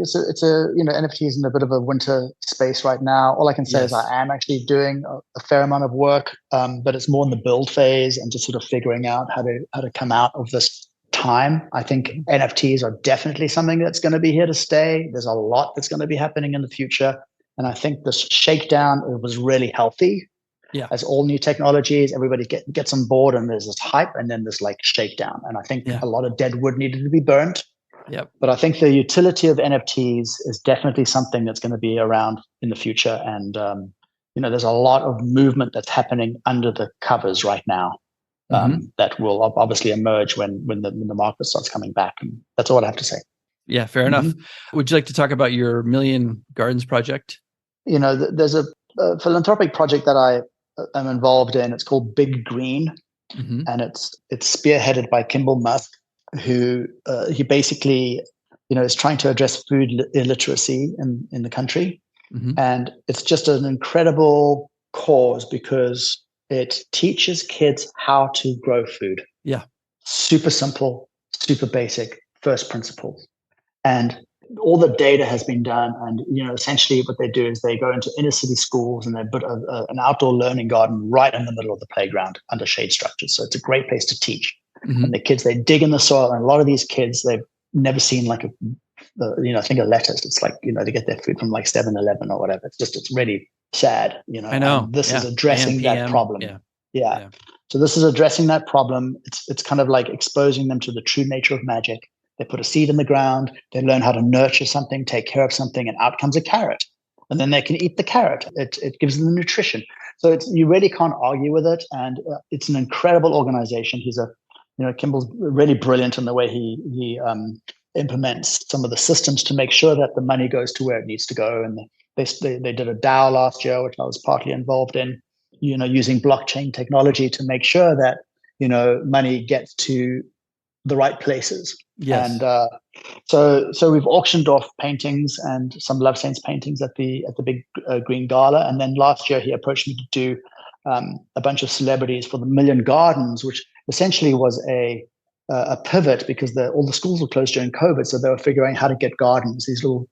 it's NFT is in a bit of a winter space right now. All I can say is I am actually doing a fair amount of work, but it's more in the build phase and just sort of figuring out how to come out of this time. I think NFTs are definitely something that's going to be here to stay. There's a lot that's going to be happening in the future, and I think this shakedown was really healthy. Yeah. As all new technologies, everybody gets on board, and there's this hype, and then this like shakedown. And I think a lot of dead wood needed to be burnt. Yep. But I think the utility of NFTs is definitely something that's going to be around in the future. And there's a lot of movement that's happening under the covers right now that will obviously emerge when the market starts coming back. And that's all I have to say. Yeah, fair enough. Would you like to talk about your Million Gardens project? There's a philanthropic project that I am involved in. It's called Big Green, and it's spearheaded by Kimball Musk, who he basically is trying to address food illiteracy in the country, and it's just an incredible cause because it teaches kids how to grow food. Yeah, super simple, super basic, first principles. And all the data has been done. And, essentially what they do is they go into inner city schools and they put an outdoor learning garden right in the middle of the playground under shade structures. So it's a great place to teach. Mm-hmm. And the kids, they dig in the soil. And a lot of these kids, they've never seen like I think a lettuce. It's like, they get their food from like 7-Eleven or whatever. It's really sad, I know. And this is addressing that problem. Yeah. So this is addressing that problem. It's kind of like exposing them to the true nature of magic. They put a seed in the ground. They learn how to nurture something, take care of something, and out comes a carrot. And then they can eat the carrot. It gives them nutrition. So you really can't argue with it. And it's an incredible organization. Kimball's really brilliant in the way he implements some of the systems to make sure that the money goes to where it needs to go. And they did a DAO last year, which I was partly involved in, using blockchain technology to make sure that, money gets to the right places. Yes. And so we've auctioned off paintings and some Love Saints paintings at the big green gala. And then last year he approached me to do a bunch of celebrities for the Million Gardens, which essentially was a pivot because all the schools were closed during COVID. So they were figuring how to get gardens, these little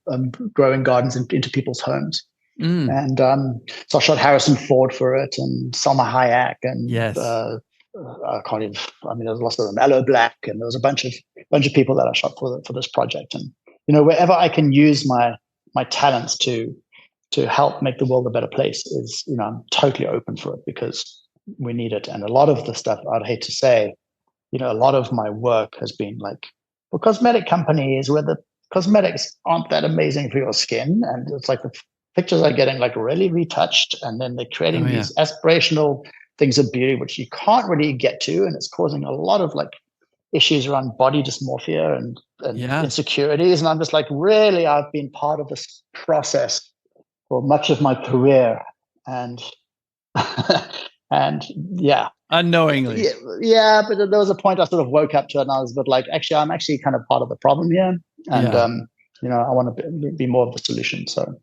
growing gardens into people's homes. And so I shot Harrison Ford for it and Salma Hayek and yes. I can't even. There's lots of them. Aloe Black, and there was a bunch of people that I shot for this project. And wherever I can use my talents to help make the world a better place is, I'm totally open for it because we need it. And a lot of the stuff, I'd hate to say, a lot of my work has been like for cosmetic companies where the cosmetics aren't that amazing for your skin, and it's like the pictures are getting like really retouched, and then they're creating these aspirational things of beauty which you can't really get to, and it's causing a lot of like issues around body dysmorphia and insecurities. And I'm just like, really, I've been part of this process for much of my career, and unknowingly, but there was a point I sort of woke up to it, and I was a bit like, actually, I'm actually kind of part of the problem here, and I want to be more of the solution. So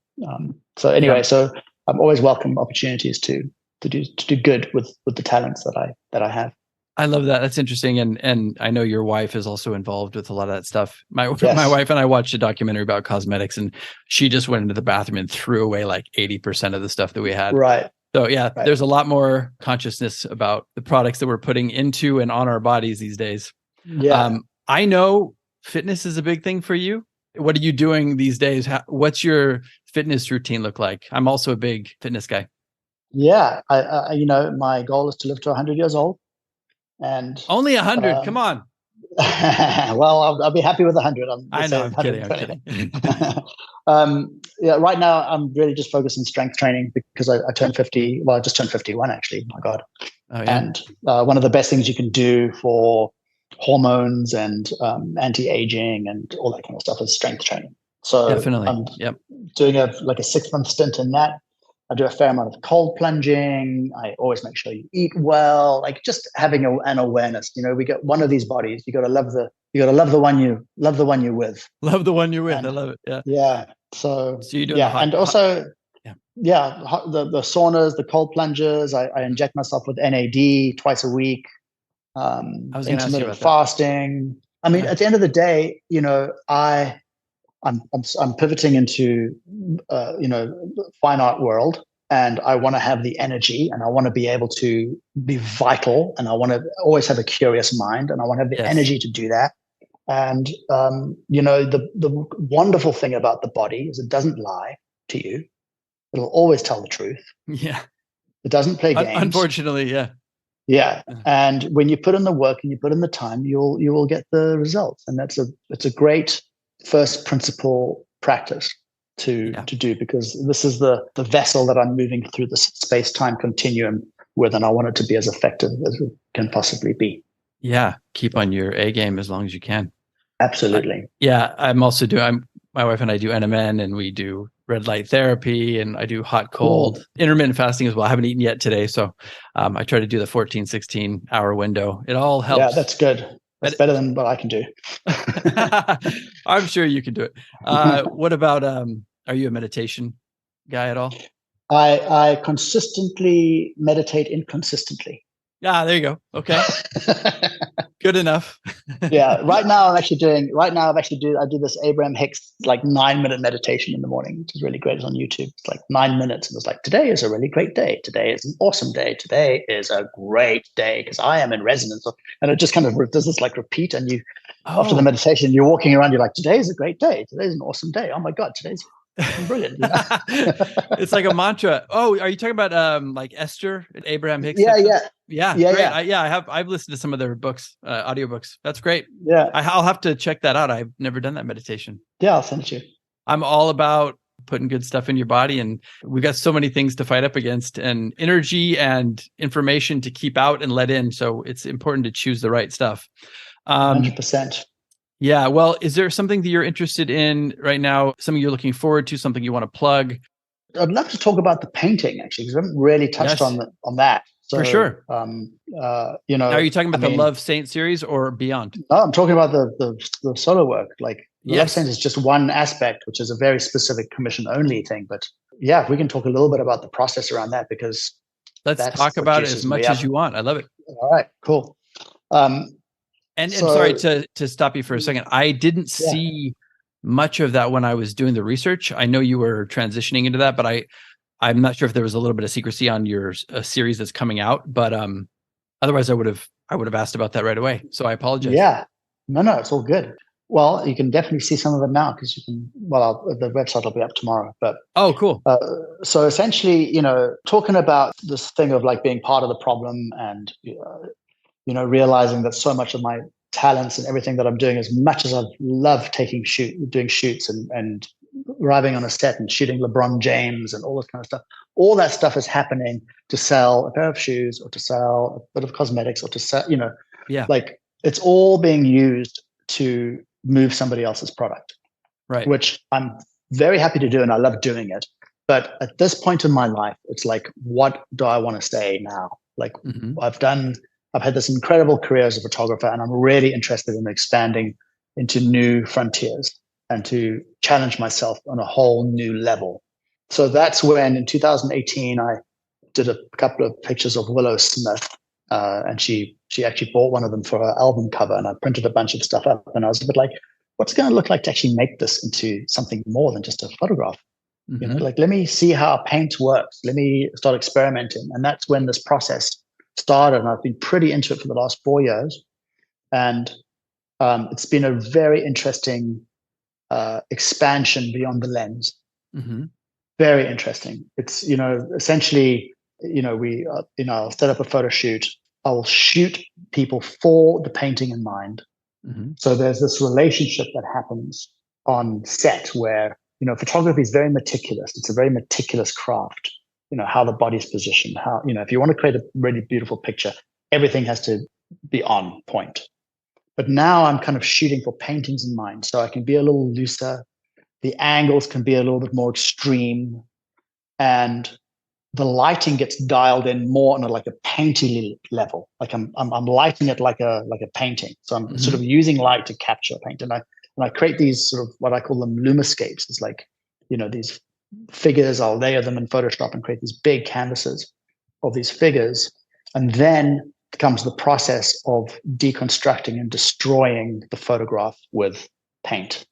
anyway, so I'm always welcome opportunities to do good with the talents that I have. I love that. That's interesting. And I know your wife is also involved with a lot of that stuff. My wife and I watched a documentary about cosmetics, and she just went into the bathroom and threw away like 80% of the stuff that we had. Right. So there's a lot more consciousness about the products that we're putting into and on our bodies these days. Yeah. I know fitness is a big thing for you. What are you doing these days? What's your fitness routine look like? I'm also a big fitness guy. Yeah, I my goal is to live to 100 years old, and only 100. Come on. Well, I'll be happy with 100. I know. I'm kidding. Right now I'm really just focused on strength training because I turned 50. Well, I just turned 51 actually. My God. Oh, yeah. And one of the best things you can do for hormones and anti-aging and all that kind of stuff is strength training. So definitely, I'm doing a 6-month stint in that. I do a fair amount of cold plunging. I always make sure you eat well, like just having an awareness. We get one of these bodies. You got to love the one you're with. Love the one you're with. And, I love it. Yeah. Yeah. So you do and also the saunas, the cold plunges. I inject myself with NAD twice a week. Intermittent fasting. I mean, at the end of the day, I'm pivoting into fine art world, and I want to have the energy, and I want to be able to be vital, and I want to always have a curious mind, and I want to have the energy to do that. And the wonderful thing about the body is it doesn't lie to you. It'll always tell the truth. Yeah. It doesn't play games. Unfortunately, yeah. Yeah. And when you put in the work and you put in the time, you will get the results. And it's a great first principle practice to do, because this is the vessel that I'm moving through the space-time continuum with, and I want it to be as effective as it can possibly be. Yeah. Keep on your A game as long as you can. Absolutely. I'm also my wife and I do NMN, and we do red light therapy, and I do hot, cold, intermittent fasting as well. I haven't eaten yet today. So I try to do the 14, 16 hour window. It all helps. Yeah, that's good. That's better than what I can do. I'm sure you can do it. What about, are you a meditation guy at all? I consistently meditate inconsistently. Yeah, there you go. Okay. Good enough. Yeah. I do this Abraham Hicks like 9-minute meditation in the morning, which is really great. It's on YouTube. It's like 9 minutes. And it's like, today is a really great day. Today is an awesome day. Today is a great day because I am in resonance. And it just kind of does this like repeat. And after the meditation, you're walking around, you're like, today is a great day. Today's an awesome day. Oh my God, today's brilliant. You know? It's like a mantra. Oh, are you talking about like Esther, Abraham Hicks? Yeah. Great. I've listened to some of their books, audiobooks. That's great. Yeah. I'll have to check that out. I've never done that meditation. Yeah, I'll send it to you. I'm all about putting good stuff in your body, and we've got so many things to fight up against, and energy and information to keep out and let in. So it's important to choose the right stuff. 100%. Yeah. Well, is there something that you're interested in right now? Something you're looking forward to? Something you want to plug? I'd love to talk about the painting actually, because we haven't really touched on that. So, for sure. Are you talking about the Love Saint series or beyond? No, I'm talking about the solo work. Like the Love Saint is just one aspect, which is a very specific commission only thing. But yeah, if we can talk a little bit about the process around that, because let's talk about it as much as you want. I love it. All right, cool. And sorry to stop you for a second. I didn't see much of that when I was doing the research. I know you were transitioning into that, but I'm not sure if there was a little bit of secrecy on your series that's coming out. But otherwise, I would have asked about that right away. So I apologize. Yeah, no, it's all good. Well, you can definitely see some of it now because you can. Well, the website will be up tomorrow. But cool. So essentially, talking about this thing of like being part of the problem and realizing that so much of my talents and everything that I'm doing, as much as I love doing shoots and arriving on a set and shooting LeBron James and all this kind of stuff, all that stuff is happening to sell a pair of shoes or to sell a bit of cosmetics or to sell, like it's all being used to move somebody else's product, right? Which I'm very happy to do and I love doing it. But at this point in my life, it's like, what do I want to say now? Like I've had this incredible career as a photographer, and I'm really interested in expanding into new frontiers and to challenge myself on a whole new level. So that's when in 2018, I did a couple of pictures of Willow Smith, and she actually bought one of them for her album cover, and I printed a bunch of stuff up, and I was a bit like, what's it going to look like to actually make this into something more than just a photograph? Like, let me see how paint works. Let me start experimenting. And that's when this process started, and I've been pretty into it for the last 4 years. And it's been a very interesting expansion beyond the lens. Very interesting. It's, essentially, I'll set up a photo shoot. I will shoot people for the painting in mind. So there's this relationship that happens on set where, photography is very meticulous. It's a very meticulous craft. How the body's positioned, how, if you want to create a really beautiful picture, everything has to be on point. But now I'm kind of shooting for paintings in mind. So I can be a little looser. The angles can be a little bit more extreme. And the lighting gets dialed in more on a painting level. Like I'm lighting it like a painting. So I'm sort of using light to capture paint. And I create these sort of what I call them lumiscapes. It's like, these figures, I'll layer them in Photoshop and create these big canvases of these figures. And then comes the process of deconstructing and destroying the photograph with paint.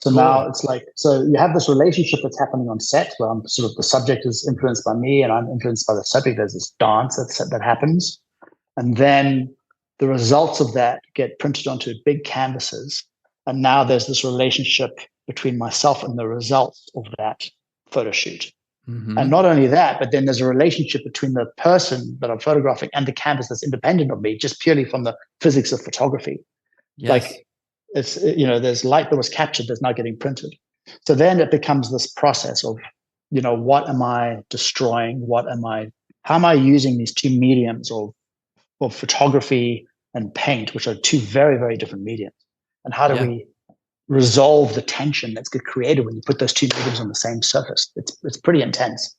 So now it's like, so you have this relationship that's happening on set where I'm sort of, the subject is influenced by me and I'm influenced by the subject. There's this dance that happens. And then the results of that get printed onto big canvases. And now there's this relationship between myself and the results of that photo shoot. And not only that, but then there's a relationship between the person that I'm photographing and the canvas that's independent of me, just purely from the physics of photography. Like it's, there's light that was captured that's now getting printed. So then it becomes this process of, what am I destroying? How am I using these two mediums of photography and paint, which are two very, very different mediums? And how do we resolve the tension that's get created when you put those two mediums on the same surface? It's pretty intense.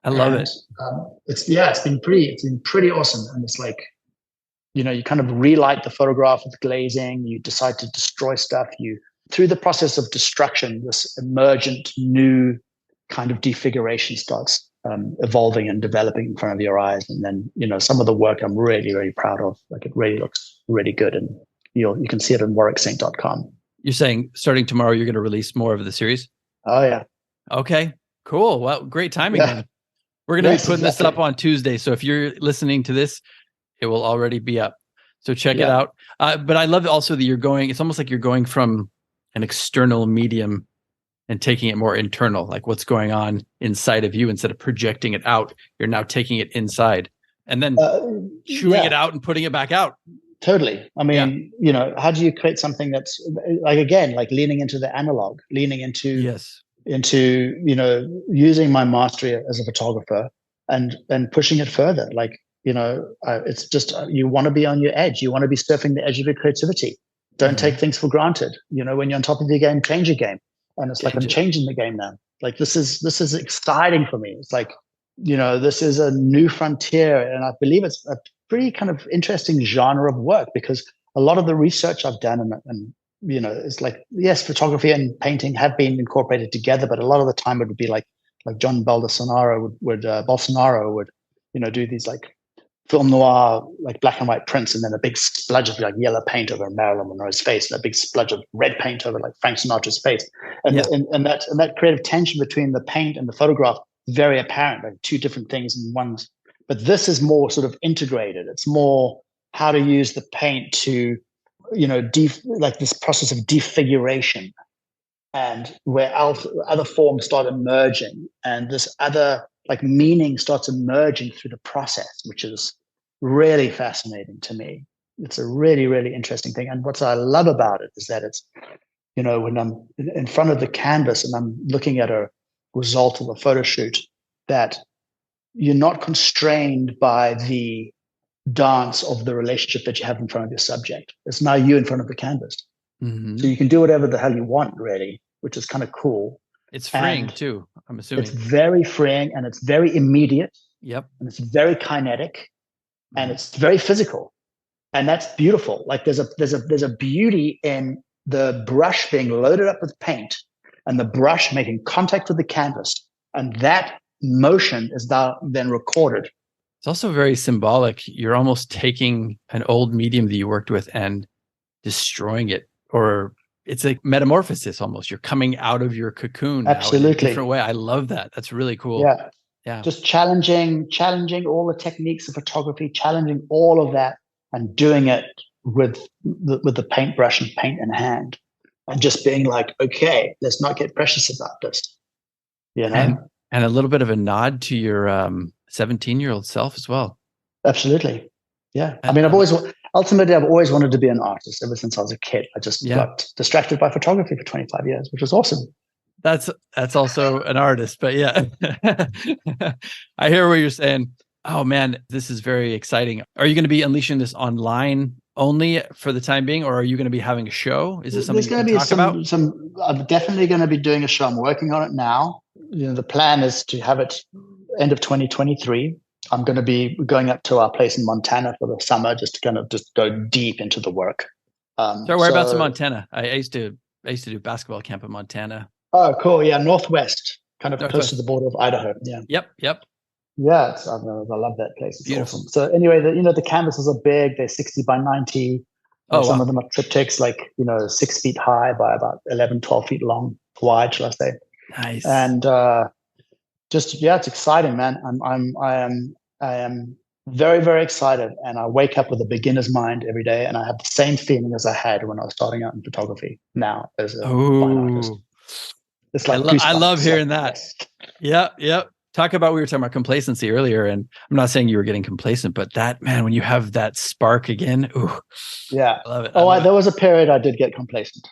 I love it. It's been pretty awesome. And it's like, you kind of relight the photograph with glazing, you decide to destroy stuff, through the process of destruction, this emergent new kind of defiguration starts evolving and developing in front of your eyes. And then, some of the work I'm really, really proud of. Like, it really looks really good, and you can see it on warwicksaint.com. You're saying starting tomorrow, you're going to release more of the series? Oh, yeah. Okay, cool. Well, great timing. Yeah. Then. We're going to be putting this up on Tuesday. So if you're listening to this, it will already be up. So check it out. But I love also that it's almost like you're going from an external medium and taking it more internal, like what's going on inside of you. Instead of projecting it out, you're now taking it inside and then chewing it out and putting it back out. Totally. I mean, how do you create something that's like leaning into the analog, leaning into using my mastery as a photographer and pushing it further. Like, it's just, you want to be on your edge. You want to be surfing the edge of your creativity. Don't take things for granted. When you're on top of your game, change your game. And it's like, I'm changing the game now. Like, this is exciting for me. It's like, this is a new frontier. And I believe it's a pretty kind of interesting genre of work, because a lot of the research I've done and it's like, yes, photography and painting have been incorporated together, but a lot of the time it would be like John Bolsonaro would do these like film noir, like black and white prints, and then a big spludge of like yellow paint over Marilyn Monroe's face, and a big spludge of red paint over like Frank Sinatra's face, and that creative tension between the paint and the photograph is very apparent, like two different things in one. But this is more sort of integrated. It's more how to use the paint to, like this process of defiguration, and where other forms start emerging, and this other like meaning starts emerging through the process, which is really fascinating to me. It's a really, really interesting thing. And what I love about it is that it's, when I'm in front of the canvas and I'm looking at a result of a photo shoot, that you're not constrained by the dance of the relationship that you have in front of your subject. It's now you in front of the canvas. Mm-hmm. So you can do whatever the hell you want, really, which is kind of cool. It's freeing too, I'm assuming. It's very freeing, and it's very immediate. Yep. And it's very kinetic, and it's very physical. And that's beautiful. Like there's a beauty in the brush being loaded up with paint and the brush making contact with the canvas. And that motion is then recorded. It's also very symbolic. You're almost taking an old medium that you worked with and destroying it, or it's a metamorphosis almost. You're coming out of your cocoon. Absolutely. Now in a different way. I love that. That's really cool. Yeah. Just challenging all the techniques of photography, challenging all of that, and doing it with the paintbrush and paint in hand, and just being like, okay, let's not get precious about this. And a little bit of a nod to your 17-year-old self as well. Absolutely. Yeah. I mean, I've always wanted to be an artist ever since I was a kid. I just got distracted by photography for 25 years, which was awesome. That's also an artist, but yeah. I hear what you're saying. Oh man, this is very exciting. Are you going to be unleashing this online only for the time being, or are you going to be having a show? Is this something you can talk about? I'm definitely going to be doing a show. I'm working on it now. The plan is to have it end of 2023. I'm going to be going up to our place in Montana for the summer, just to kind of just go deep into the work. Whereabouts in Montana? I used to do basketball camp in Montana. Oh, cool. Yeah, northwest, kind of close to the border of Idaho. Yeah. Yep. Yeah, I love that place. It's beautiful. Awesome. So anyway, the canvases are big. They're 60 by 90. Some of them are triptychs, like 6 feet high by about 11, 12 feet wide, shall I say? Nice. And it's exciting, man. I am very, very excited, and I wake up with a beginner's mind every day, and I have the same feeling as I had when I was starting out in photography. Now as a fine artist, it's like I love hearing that. Yes. Yep. Talk about, we were talking about complacency earlier, and I'm not saying you were getting complacent, but that, man, when you have that spark again, yeah, I love it. There was a period I did get complacent.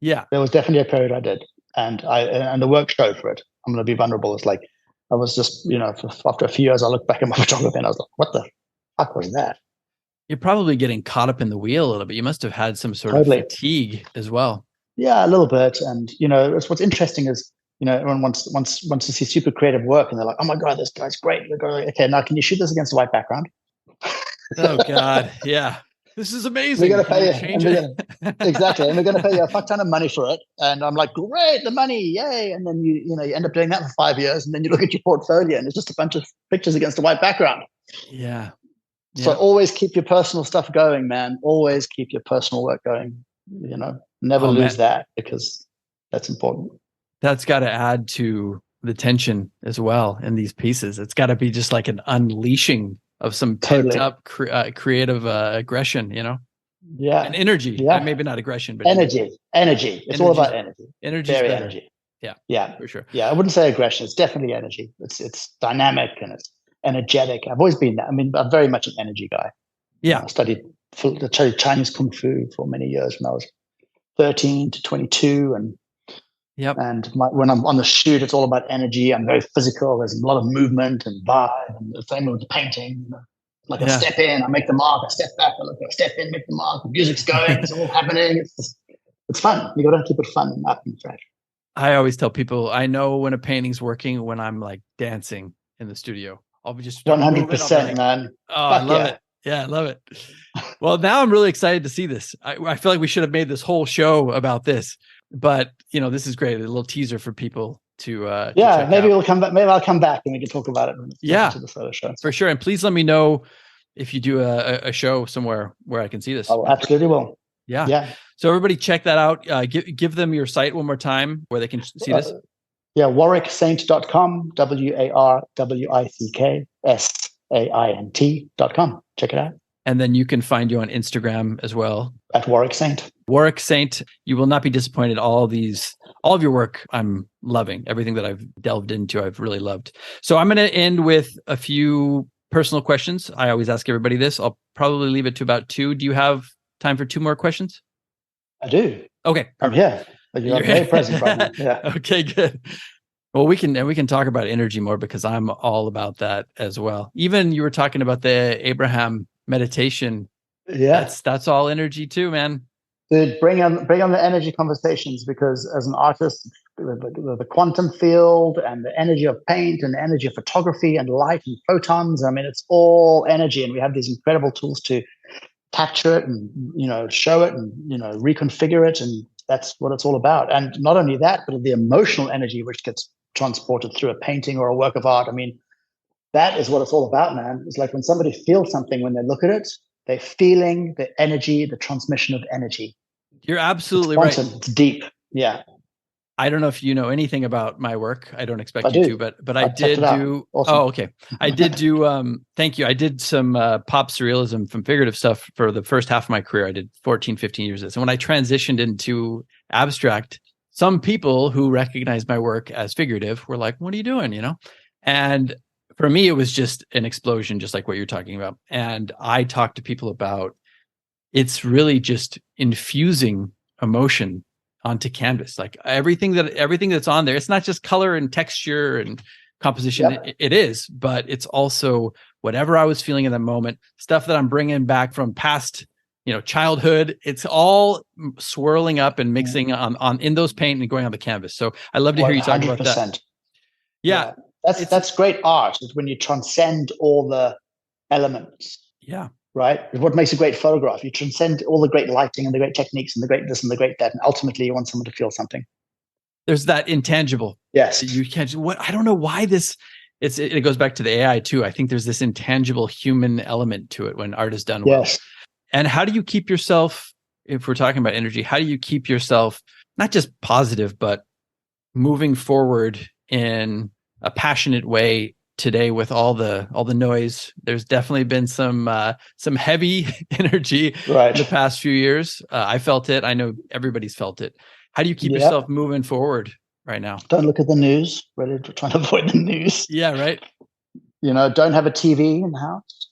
Yeah, there was definitely a period I did, and the work showed for it. I'm going to be vulnerable. It's like I was just, after a few years, I looked back at my photography and I was like, what the fuck was that? You're probably getting caught up in the wheel a little bit. You must have had some sort of fatigue as well. Yeah, a little bit. And what's interesting is, everyone wants to see super creative work, and they're like, "Oh my god, this guy's great." They go, "Okay, now can you shoot this against a white background?" Oh god, yeah. This is We're amazing. going to Can pay you you. change it? Exactly. And we're going to pay you a fuck ton of money for it. And I'm like, great, the money, yay. And then you end up doing that for 5 years. And then you look at your portfolio and it's just a bunch of pictures against a white background. Yeah. So always keep your personal stuff going, man. Always keep your personal work going. Never lose that, because that's important. That's got to add to the tension as well in these pieces. It's got to be just like an unleashing of some pent up creative aggression, Yeah. And energy. Yeah. Maybe not aggression, but energy. It's all about energy. Energy. Very energy. Yeah, for sure. Yeah, I wouldn't say aggression. It's definitely energy. It's dynamic and it's energetic. I've always been that. I mean, I'm very much an energy guy. Yeah. I studied Chinese Kung Fu for many years when I was 13 to 22. And when I'm on the shoot, it's all about energy. I'm very physical. There's a lot of movement and vibe. And the same with the painting. Like I step in, I make the mark. I step back, I step in, make the mark. The music's going. It's all happening. It's fun. You got to keep it fun and up and fresh. I always tell people, I know when a painting's working when I'm like dancing in the studio. I'll be just 100%, man. Oh, I love it. Yeah, I love it. Well, now I'm really excited to see this. I feel like we should have made this whole show about this, but this is great. A little teaser for people to maybe we'll come back. Maybe I'll come back and we can talk about it. Yeah, to the photo show. For sure. And please let me know if you do a show somewhere where I can see this. Oh, absolutely will. Yeah. So everybody check that out. Give them your site one more time where they can see this. warwicksaint.com, WarwickSaint.com. Check it out. And then you can find you on Instagram as well. At Warwick Saint. Warwick Saint. You will not be disappointed. All of your work, I'm loving. Everything that I've delved into, I've really loved. So I'm going to end with a few personal questions. I always ask everybody this. I'll probably leave it to about 2. Do you have time for 2 more questions? I do. Okay. I'm here. You're very present right now. Yeah. Okay, good. Well, we can talk about energy more because I'm all about that as well. Even you were talking about the Abraham meditation. Yeah. That's all energy too, man. Dude, bring on the energy conversations, because as an artist, the quantum field and the energy of paint and the energy of photography and light and photons, I mean, it's all energy, and we have these incredible tools to capture it and show it and reconfigure it, and that's what it's all about. And not only that, but the emotional energy which gets transported through a painting or a work of art. I mean, that is what it's all about, man. It's like when somebody feels something when they look at it, they're feeling the energy, the transmission of energy. You're absolutely right. It's deep. Yeah. I don't know if you know anything about my work. I don't expect you to, but I did do. Awesome. Oh, okay. I did do. Thank you. I did some pop surrealism from figurative stuff for the first half of my career. I did 14, 15 years of this. And when I transitioned into abstract, some people who recognized my work as figurative were like, "What are you doing?" And for me, it was just an explosion, just like what you're talking about. And I talked to people about it's really just infusing emotion onto canvas. Like everything that's on there, it's not just color and texture and composition. It is, but it's also whatever I was feeling in the moment, stuff that I'm bringing back from past, childhood. It's all swirling up and mixing on in those paint and going on the canvas. So I love to hear you talk about that. Yeah. That's great art, is when you transcend all the elements. Yeah. Right? What makes a great photograph? You transcend all the great lighting and the great techniques and the great this and the great that, and ultimately you want someone to feel something. There's that intangible. Yes. You can't. I don't know why this. It goes back to the AI too. I think there's this intangible human element to it when art is done well. Yes. And how do you keep yourself? If we're talking about energy, how do you keep yourself not just positive, but moving forward in a passionate way today with all the noise? There's definitely been some heavy energy in the past few years. I felt it. I know everybody's felt it. How do you keep yourself moving forward right now? Don't look at the news. Really trying to avoid the news. Yeah, right. Don't have a TV in the house.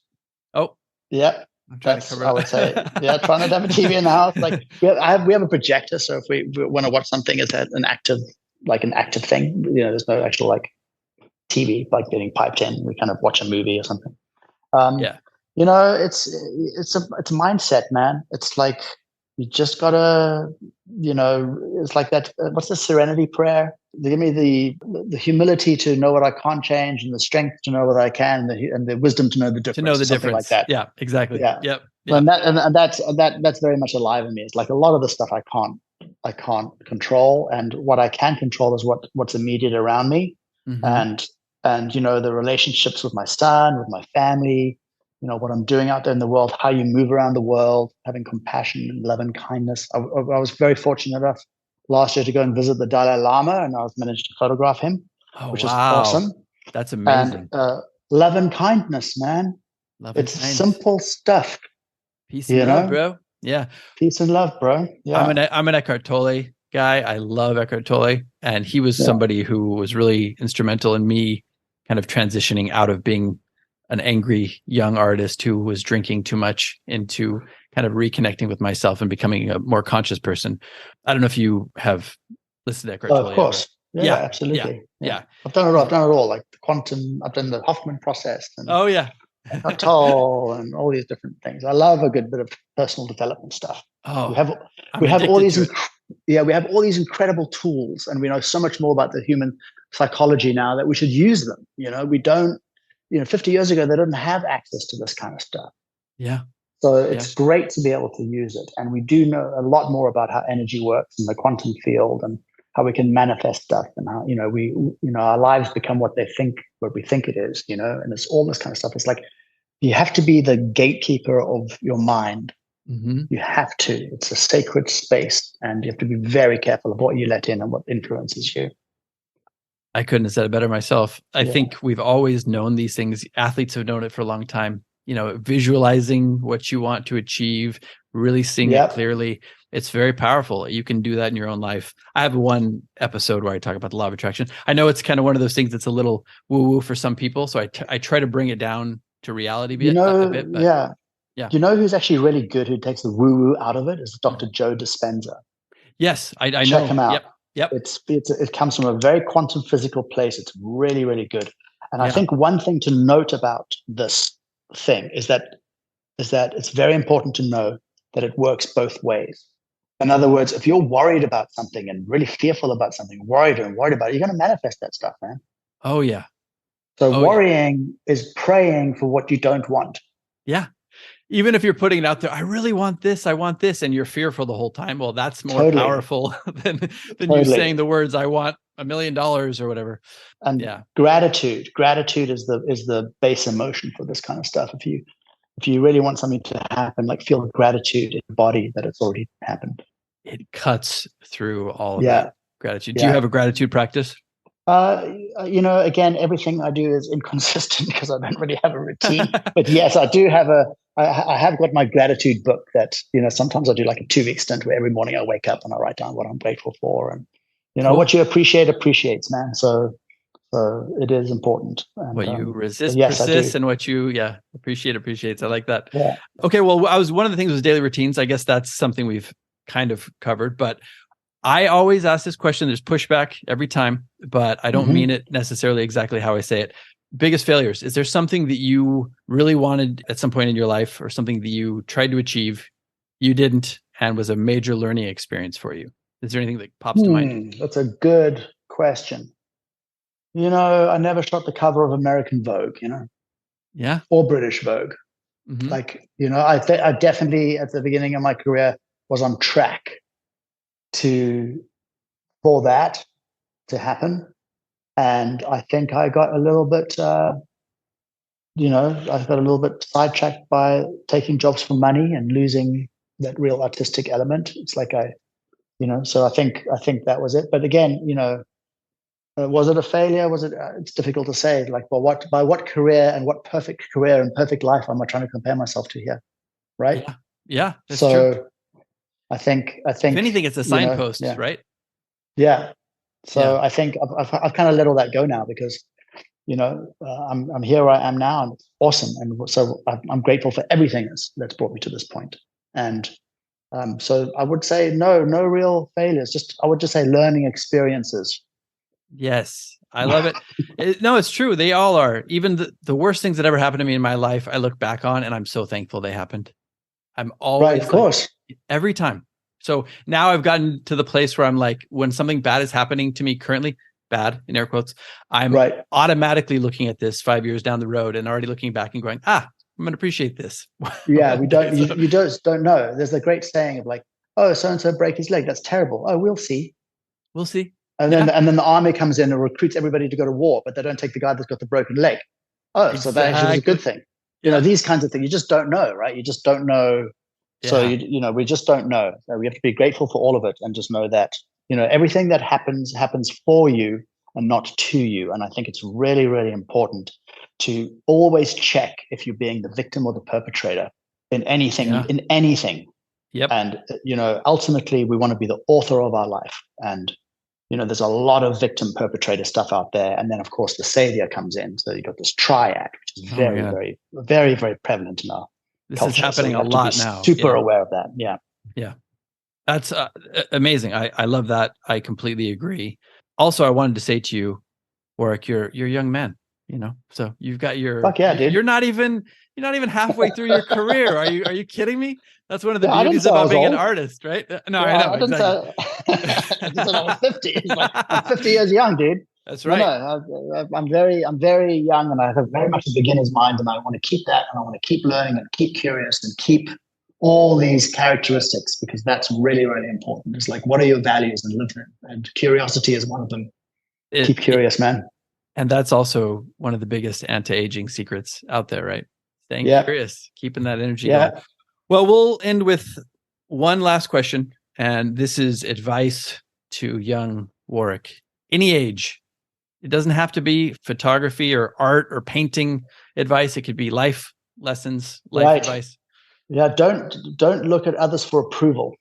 Oh, yeah. I'm trying to cover I would say, trying not to have a TV in the house. Like we have a projector, so if we want to watch something, it's an active thing. There's no actual TV getting piped in. We kind of watch a movie or something. It's a mindset, man. It's like You just gotta, it's like that. What's the serenity prayer? They give me the humility to know what I can't change, and the strength to know what I can, and the wisdom to know the difference. To know the something difference. like that. Yeah, exactly. Yeah. Yep. And that's very much alive in me. It's like a lot of the stuff I can't control, and what I can control is what's immediate around me, and the relationships with my son, with my family, what I'm doing out there in the world, how you move around the world, having compassion and love and kindness. I was very fortunate enough last year to go and visit the Dalai Lama, and I was managed to photograph him, which is awesome. That's amazing. And love and kindness, man. It's simple stuff. Peace and love, bro. Yeah. Peace and love, bro. Yeah. I'm an Eckhart Tolle guy. I love Eckhart Tolle. And he was somebody who was really instrumental in me kind of transitioning out of being an angry young artist who was drinking too much into kind of reconnecting with myself and becoming a more conscious person. I don't know if you have listened to Eckhart Tolle. Of course. Yeah, absolutely. Yeah. I've done it all, like the quantum, I've done the Hoffman process. And Eckhart Tolle and all these different things. I love a good bit of personal development stuff. Oh, we have all these we have all these incredible tools, and we know so much more about the human psychology now that we should use them. We don't, 50 years ago, they didn't have access to this kind of stuff. Yeah. So it's great to be able to use it. And we do know a lot more about how energy works in the quantum field, and how we can manifest stuff, and how, our lives become what we think it is, and it's all this kind of stuff. It's like, you have to be the gatekeeper of your mind. You have to. It's a sacred space, and you have to be very careful of what you let in and what influences you. I couldn't have said it better myself. I think we've always known these things. Athletes have known it for a long time. Visualizing what you want to achieve, really seeing it clearly. It's very powerful. You can do that in your own life. I have one episode where I talk about the law of attraction. I know it's kind of one of those things that's a little woo-woo for some people. So I try to bring it down to reality a bit. But yeah. You know who's actually really good, who takes the woo-woo out of it, is Dr. Joe Dispenza. Yes, I know. Check him out. Yep. It comes from a very quantum physical place. It's really, really good. And I think one thing to note about this thing is that it's very important to know that it works both ways. In other words, if you're worried about something and really fearful about something, worried about it, you're going to manifest that stuff, man. Oh, yeah. So worrying is praying for what you don't want. Yeah. Even if you're putting it out there, I really want this, I want this, and you're fearful the whole time. Well, that's more powerful than you saying the words, I want $1 million or whatever. And gratitude is the base emotion for this kind of stuff. If you really want something to happen, like, feel gratitude in your body that it's already happened. It cuts through all of that gratitude. Do you have a gratitude practice? Again, everything I do is inconsistent because I don't really have a routine. But yes, I do have I have got my gratitude book that, sometimes I do like a 2-week stint where every morning I wake up and I write down what I'm grateful for, and, what you appreciates, man. So it is important. And, what you resist persists, and what you appreciates. I like that. Yeah. Okay. Well, one of the things was daily routines. I guess that's something we've kind of covered, but I always ask this question. There's pushback every time, but I don't mean it necessarily exactly how I say it. Biggest failures. Is there something that you really wanted at some point in your life, or something that you tried to achieve, you didn't, and was a major learning experience for you? Is there anything that pops to mind? That's a good question. I never shot the cover of American Vogue, Yeah. Or British Vogue. Like, I definitely at the beginning of my career was on track for that to happen. And I think I got a little bit, I got a little bit sidetracked by taking jobs for money and losing that real artistic element. It's like so I think that was it. But again, was it a failure? Was it? It's difficult to say. Like, well, by what career and what perfect career and perfect life am I trying to compare myself to here? Right? Yeah, that's true. I think. If anything, it's a signpost, right? Yeah. So I think I've kind of let all that go now, because I'm here where I am now, and it's awesome. And so I'm grateful for everything that's brought me to this point. And so I would say no real failures. I would just say learning experiences. Yes, I love it. No, it's true. They all are. Even the worst things that ever happened to me in my life, I look back on and I'm so thankful they happened. I'm always right, of course. Every time. So now I've gotten to the place where I'm like, when something bad is happening to me currently, bad in air quotes, I'm automatically looking at this 5 years down the road and already looking back and going, I'm going to appreciate this. Yeah, you just don't know. There's a great saying of like, oh, so-and-so break his leg. That's terrible. Oh, we'll see. We'll see. And then the army comes in and recruits everybody to go to war, but they don't take the guy that's got the broken leg. Oh, so that actually was a good thing. You know, these kinds of things, you just don't know, right? You just don't know. Yeah. So, we just don't know. So we have to be grateful for all of it and just know that, everything that happens for you and not to you. And I think it's really, really important to always check if you're being the victim or the perpetrator in anything, Yep. And, ultimately we want to be the author of our life. And, there's a lot of victim perpetrator stuff out there. And then of course the savior comes in. So you've got this triad, which is very, very, very, very prevalent in our culture. This is happening a lot now. Super aware of that. Yeah. Yeah. That's amazing. I love that. I completely agree. Also, I wanted to say to you, Warwick, you're a young man, so you've got your, fuck yeah, dude. You're not even halfway through your career. Are you kidding me? That's one of the beauties about being an artist, right? No, I know. I didn't say I was 50. It's like, I'm 50 years young, dude. That's right. No, I'm very young, and I have very much a beginner's mind, and I want to keep that, and I want to keep learning and keep curious and keep all these characteristics, because that's really, really important. It's like, what are your values, and live them? And curiosity is one of them. Keep curious, man. And that's also one of the biggest anti-aging secrets out there, right? Staying curious, keeping that energy going. Well, we'll end with one last question, and this is advice to young Warwick. Any age. It doesn't have to be photography or art or painting advice. It could be life lessons, life advice. Yeah, don't look at others for approval.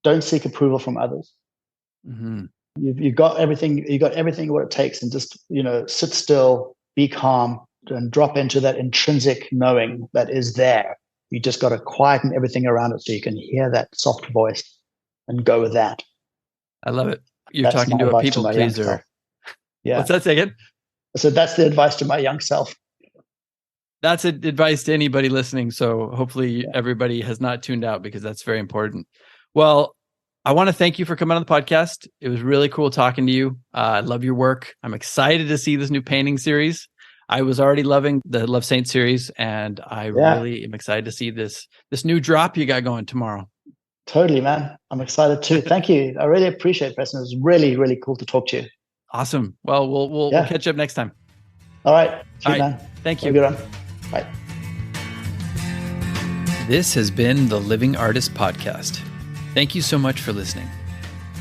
Don't seek approval from others. Mm-hmm. You've got everything. You got everything what it takes, and just sit still, be calm, and drop into that intrinsic knowing that is there. You just got to quieten everything around it so you can hear that soft voice and go with that. I love it. You're talking to a people pleaser. Yeah. What's that say again? So that's the advice to my young self. That's advice to anybody listening. So hopefully everybody has not tuned out, because that's very important. Well, I want to thank you for coming on the podcast. It was really cool talking to you. I love your work. I'm excited to see this new painting series. I was already loving the Love Saint series, and I really am excited to see this new drop you got going tomorrow. Totally, man. I'm excited too. Thank you. I really appreciate it, Preston. It was really, really cool to talk to you. Awesome. Well, we'll catch up next time. All right. See you, man. Thank you. Have a good one. Bye. This has been the Living Artist Podcast. Thank you so much for listening.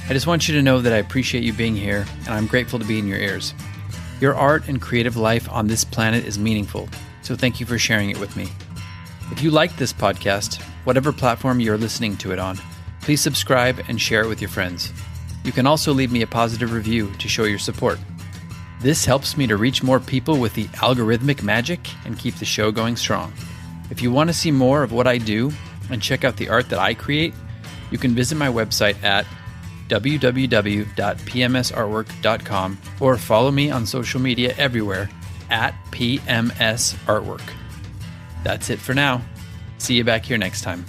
I just want you to know that I appreciate you being here, and I'm grateful to be in your ears. Your art and creative life on this planet is meaningful, so thank you for sharing it with me. If you like this podcast, whatever platform you're listening to it on, please subscribe and share it with your friends. You can also leave me a positive review to show your support. This helps me to reach more people with the algorithmic magic and keep the show going strong. If you want to see more of what I do and check out the art that I create, you can visit my website at www.pmsartwork.com or follow me on social media everywhere at PMS Artwork. That's it for now. See you back here next time.